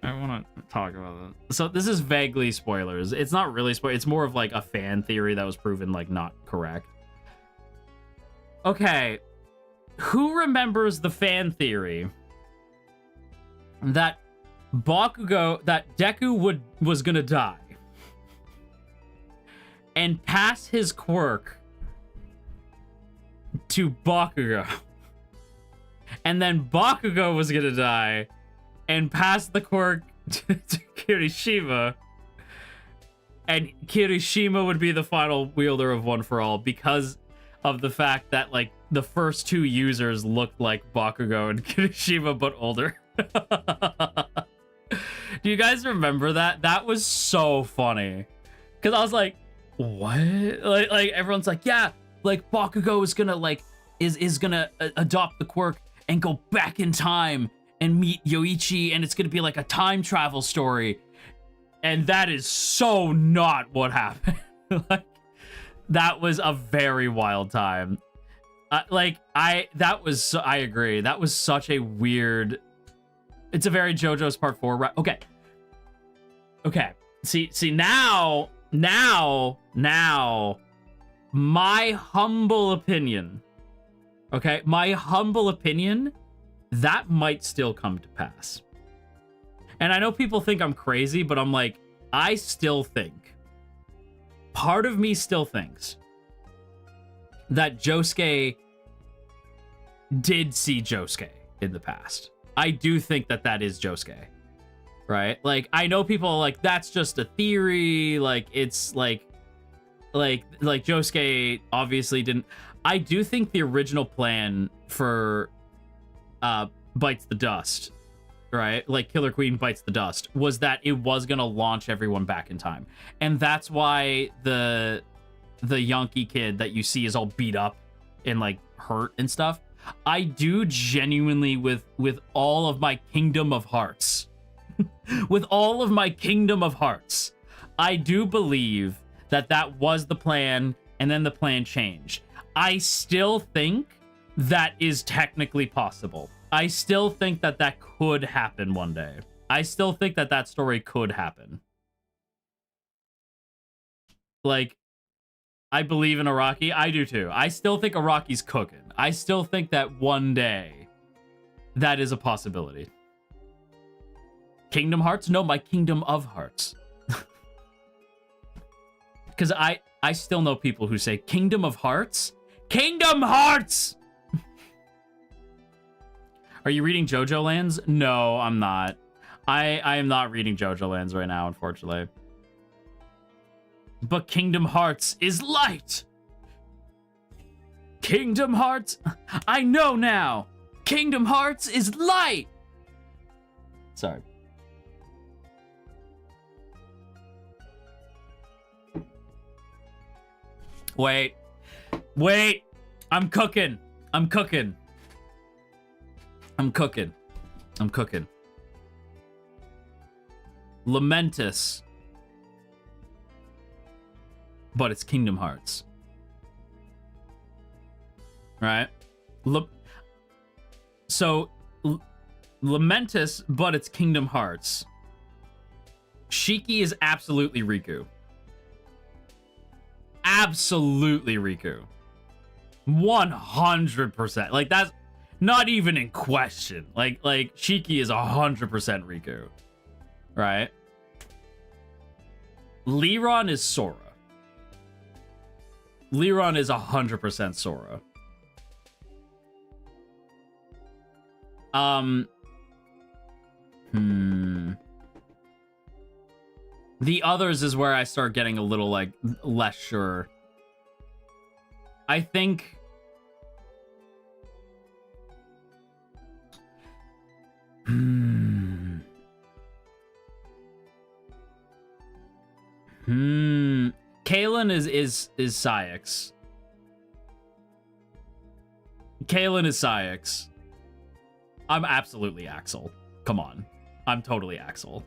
want to talk about it. So this is vaguely spoilers. It's not really spoilers. It's more of like a fan theory that was proven like not correct. Okay, who remembers the fan theory that Deku was gonna die and pass his quirk to Bakugo, and then Bakugo was gonna die and pass the quirk to Kirishima, and Kirishima would be the final wielder of One for All because of the fact that like the first two users looked like Bakugo and Kirishima but older. Do you guys remember that? That was so funny. Cause I was like, what? Like everyone's like, yeah, like Bakugo is gonna like is gonna adopt the quirk and go back in time and meet Yoichi, and it's gonna be like a time travel story. And that is so not what happened. Like, that was a very wild time. I agree. That was such a weird. It's a very JoJo's Part 4, right? Okay. See now, my humble opinion. Okay, my humble opinion, that might still come to pass. And I know people think I'm crazy, but I'm like, I still think, part of me still thinks that Josuke did see Josuke in the past. I do think that is Josuke, right? Like, I know people are like, that's just a theory, like, it's like Josuke obviously didn't. I do think the original plan for Bites the Dust, right? Like Killer Queen Bites the Dust, was that it was gonna launch everyone back in time. And that's why the Yankee kid that you see is all beat up and like hurt and stuff. I do genuinely, with all of my Kingdom of Hearts, with all of my Kingdom of Hearts, I do believe that was the plan, and then the plan changed. I still think that is technically possible. I still think that that could happen one day. I still think that that story could happen. Like, I believe in Araki. I do too. I still think Araki's cooking. I still think that one day that is a possibility. Kingdom Hearts? No, my Kingdom of Hearts. Because I still know people who say, Kingdom of Hearts? Kingdom Hearts! Are you reading JoJo Lands? No, I'm not. I am not reading JoJo Lands right now, unfortunately. But Kingdom Hearts is light! Kingdom Hearts? I know now! Kingdom Hearts is light! Sorry. Wait. Wait! I'm cooking. I'm cooking. I'm cooking. I'm cooking. Lamentus. But it's Kingdom Hearts. Right? Lamentus, but it's Kingdom Hearts. Shiki is absolutely Riku. Absolutely Riku. 100%. Like, that's not even in question. Like Shiki is 100% Riku. Right? Liron is Sora. Liron is 100% Sora. The others is where I start getting a little, like, less sure. I think... Caelen is Saïx. Caelen is Saïx. I'm absolutely Axel. Come on. I'm totally Axel.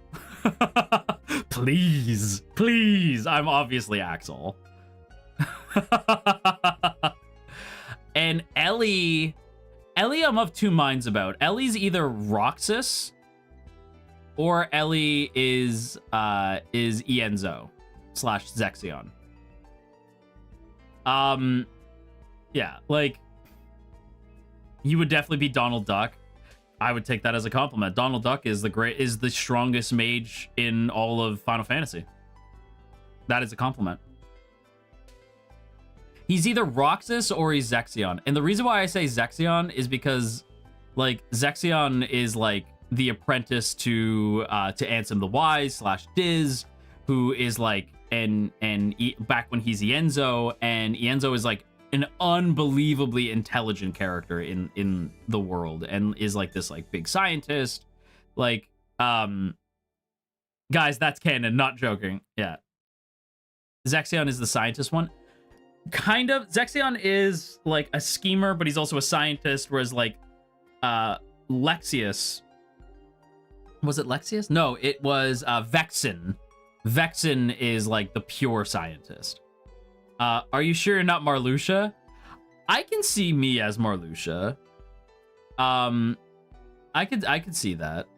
Please. Please. I'm obviously Axel. And Ellie I'm of two minds about. Ellie's either Roxas or Ellie is Ienzo / Zexion. Yeah, like, you would definitely be Donald Duck. I would take that as a compliment. Donald Duck is the strongest mage in all of Final Fantasy. That is a compliment. He's either Roxas or he's Zexion. And the reason why I say Zexion is because, like, Zexion is, like, the apprentice to Ansem the Wise / Diz, who is, like, back when he's Ienzo, and Ienzo is, like, an unbelievably intelligent character in the world, and is, like, this, like, big scientist. Like, guys, that's canon, not joking. Yeah. Zexion is the scientist one. Kind of. Zexion is, like, a schemer, but he's also a scientist, whereas, like, Lexius... Was it Lexius? No, it was Vexen. Vexen is, like, the pure scientist. Are you sure you're not Marluxia? I can see me as Marluxia. I could see that.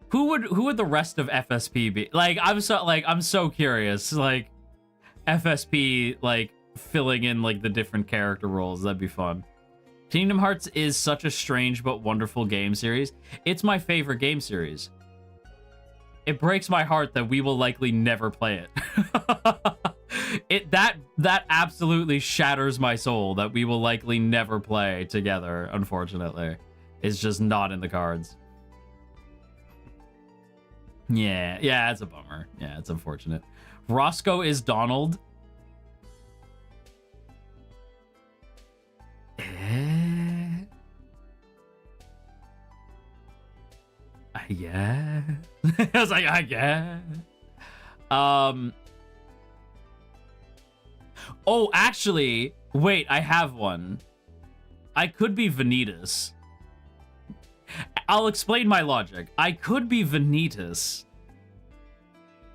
Who would the rest of FSP be? Like, I'm so curious. Like, FSP, like, filling in, like, the different character roles. That'd be fun. Kingdom Hearts is such a strange but wonderful game series. It's my favorite game series. It breaks my heart that we will likely never play it. That absolutely shatters my soul that we will likely never play together, unfortunately. It's just not in the cards. Yeah, it's a bummer. Yeah, it's unfortunate. Roscoe is Donald. Yeah. I was like, yeah. Oh, actually, wait, I have one. I could be Vanitas. I'll explain my logic. I could be Vanitas.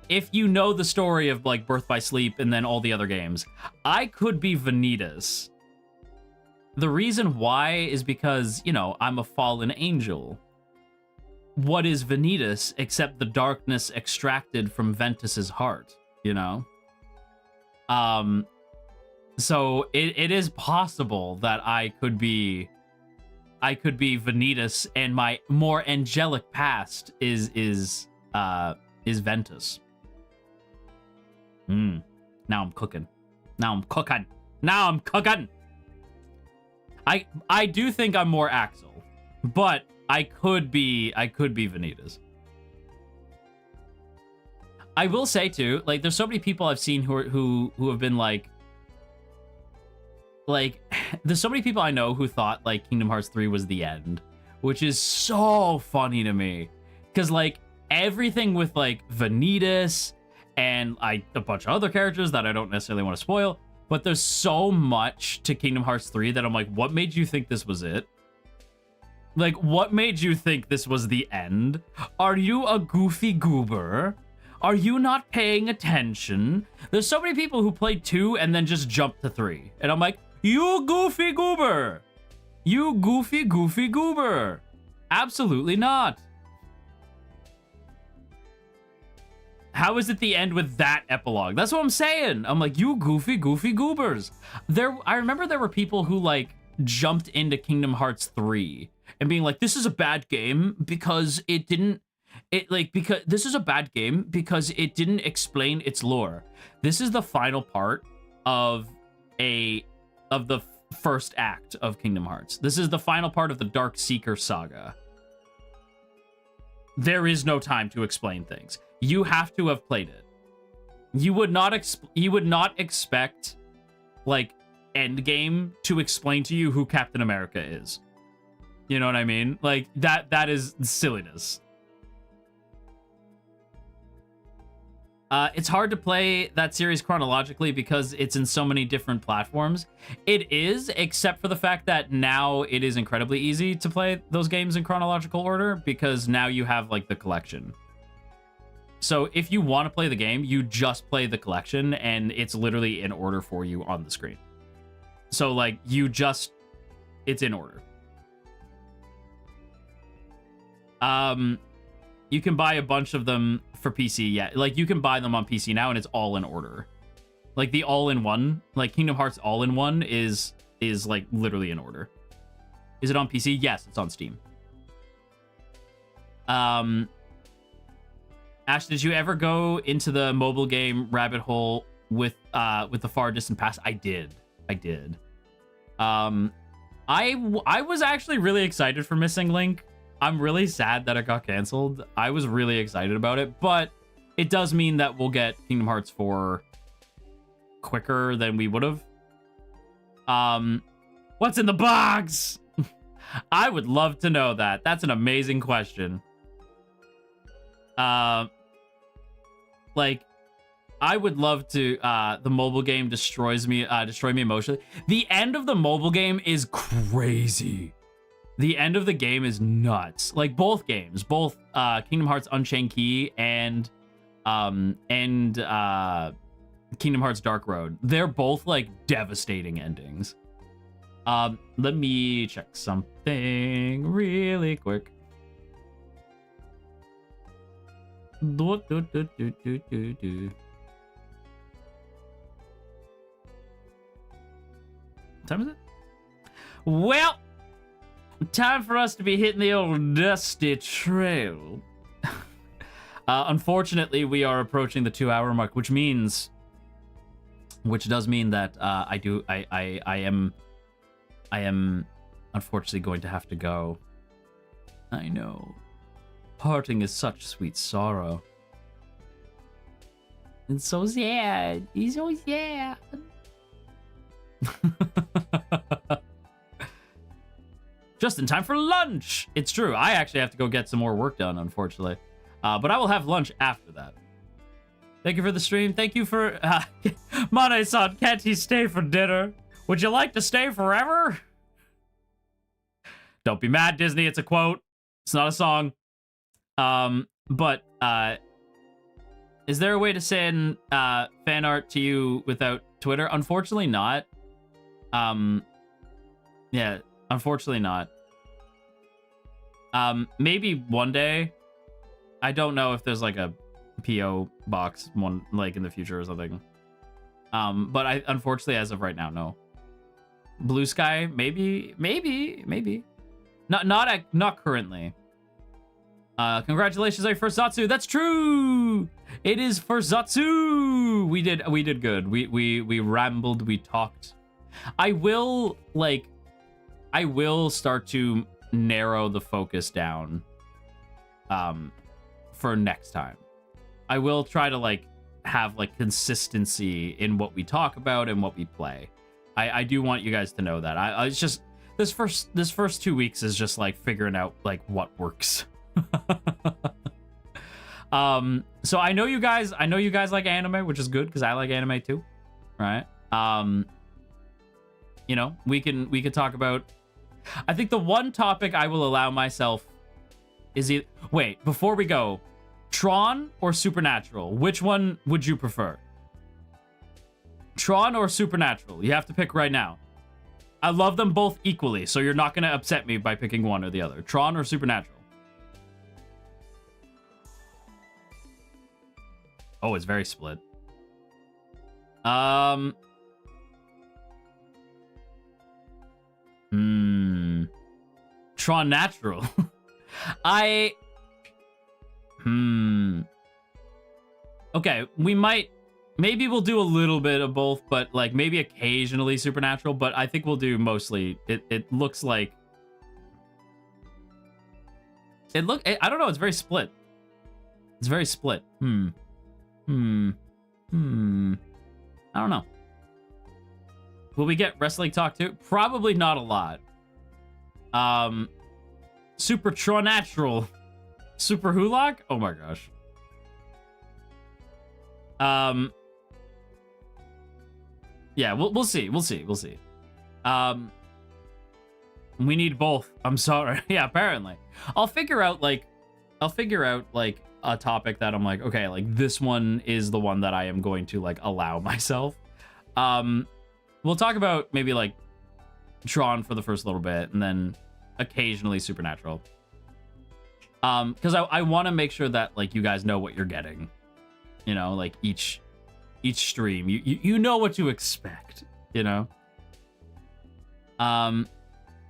if you know the story of like Birth by Sleep and then all the other games, I could be Vanitas. The reason why is because, you know, I'm a fallen angel. What is Vanitas except the darkness extracted from Ventus's heart, you know? So it is possible that I could be Vanitas, and my more angelic past is Ventus. Now I'm cooking. I do think I'm more Axel, but I could be Vanitas. I will say too, like, there's so many people I've seen who have been like there's so many people I know who thought like Kingdom Hearts 3 was the end, which is so funny to me, because like everything with like Vanitas and a bunch of other characters that I don't necessarily want to spoil, but there's so much to Kingdom Hearts 3 that I'm like, what made you think this was it? Like, what made you think this was the end? Are you a goofy goober? Are you not paying attention? There's so many people who played 2 and then just jumped to 3. And I'm like, you goofy goober. You goofy goober. Absolutely not. How is it the end with that epilogue? That's what I'm saying. I'm like, you goofy goobers. I remember there were people who like jumped into Kingdom Hearts 3 and being like, this is a bad game because it didn't explain its lore. This is the final part of the first act of Kingdom Hearts. This is the final part of the Dark Seeker saga. There is no time to explain things. You have to have played it. You would not expect like Endgame to explain to you who Captain America is. You know what I mean? Like that is silliness. It's hard to play that series chronologically because it's in so many different platforms. It is, except for the fact that now it is incredibly easy to play those games in chronological order because now you have like the collection. So if you want to play the game, you just play the collection and it's literally in order for you on the screen. So like it's in order. You can buy a bunch of them for PC, yeah. Like, you can buy them on PC now, and it's all in order. Like, the all-in-one, like, Kingdom Hearts all-in-one is like, literally in order. Is it on PC? Yes, it's on Steam. Ash, did you ever go into the mobile game rabbit hole with the Far Distant Past? I did. I was actually really excited for Missing Link. I'm really sad that it got canceled. I was really excited about it, but it does mean that we'll get Kingdom Hearts 4 quicker than we would have. What's in the box? I would love to know that. That's an amazing question. Like, I would love to, the mobile game destroy me emotionally. The end of the mobile game is crazy. The end of the game is nuts. Like, both games, both Kingdom Hearts Unchained Key and Kingdom Hearts Dark Road, they're both like devastating endings. Let me check something really quick. What time is it? Well, time for us to be hitting the old dusty trail. Unfortunately, we are approaching the 2-hour mark, which does mean that I am unfortunately going to have to go. I know. Parting is such sweet sorrow. And so sad. He's so sad. Just in time for lunch. It's true. I actually have to go get some more work done, unfortunately. But I will have lunch after that. Thank you for the stream. Thank you for... Mane-san, can't he stay for dinner? Would you like to stay forever? Don't be mad, Disney. It's a quote. It's not a song. But Is there a way to send fan art to you without Twitter? Unfortunately not. Yeah, unfortunately not. Maybe one day. I don't know if there's like a PO box one like in the future or something. But I unfortunately as of right now, no. Blue Sky, maybe. Not currently. Congratulations on your first Zatsu. That's true. It is for Zatsu. We did good. We rambled, we talked. I will start to narrow the focus down for next time. I will try to like have like consistency in what we talk about and what we play. I do want you guys to know that. It's just this first 2 weeks is just like figuring out like what works. So I know you guys like anime, which is good because I like anime too, right? You know, we can talk about. I think the one topic I will allow myself is wait, before we go, Tron or Supernatural? Which one would you prefer? Tron or Supernatural? You have to pick right now. I love them both equally, so you're not gonna upset me by picking one or the other. Tron or Supernatural? Oh, it's very split. Tron Natural. Okay, maybe we'll do a little bit of both, but like maybe occasionally Supernatural, but I think we'll do mostly. It looks like I don't know, it's very split. It's very split. I don't know. Will we get wrestling talk too? Probably not a lot. Super Tronatural. Super Hulock? Oh my gosh. Yeah, we'll see. We'll see. We need both. I'm sorry. Yeah, apparently. I'll figure out like a topic that I'm like, okay, like this one is the one that I am going to like allow myself. We'll talk about maybe like Tron for the first little bit and then occasionally Supernatural. Because I want to make sure that like you guys know what you're getting. You know, like each stream, you know what to expect, you know?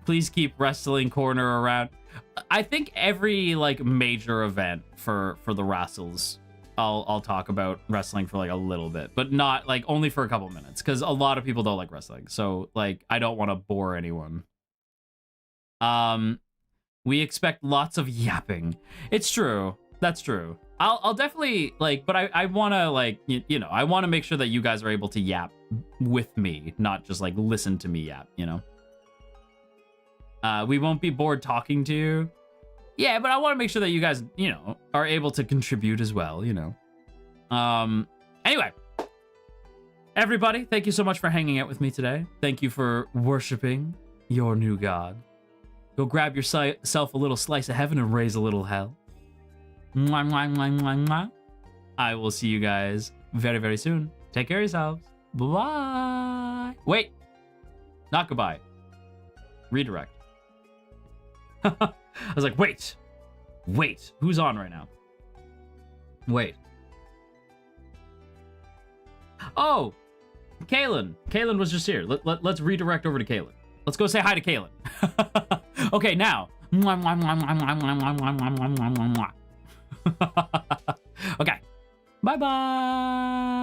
Please keep Wrestling Corner around. I think every like major event for the wrestles, I'll talk about wrestling for like a little bit, but not like only for a couple minutes because a lot of people don't like wrestling. So like I don't want to bore anyone. We expect lots of yapping. It's true. That's true. I'll definitely like, but I want to like, you know, I want to make sure that you guys are able to yap with me, not just like listen to me yap, you know? We won't be bored talking to you. Yeah, but I want to make sure that you guys, you know, are able to contribute as well, you know? Anyway, everybody, thank you so much for hanging out with me today. Thank you for worshiping your new god. Go grab yourself a little slice of heaven and raise a little hell. Mwah, mwah, mwah, mwah, mwah. I will see you guys very, very soon. Take care of yourselves. Bye-bye. Wait. Not goodbye. Redirect. I was like, wait. Who's on right now? Wait. Oh, Caelen. Caelen was just here. Let's redirect over to Caelen. Let's go say hi to Caelen. Okay, now. Okay. Bye-bye.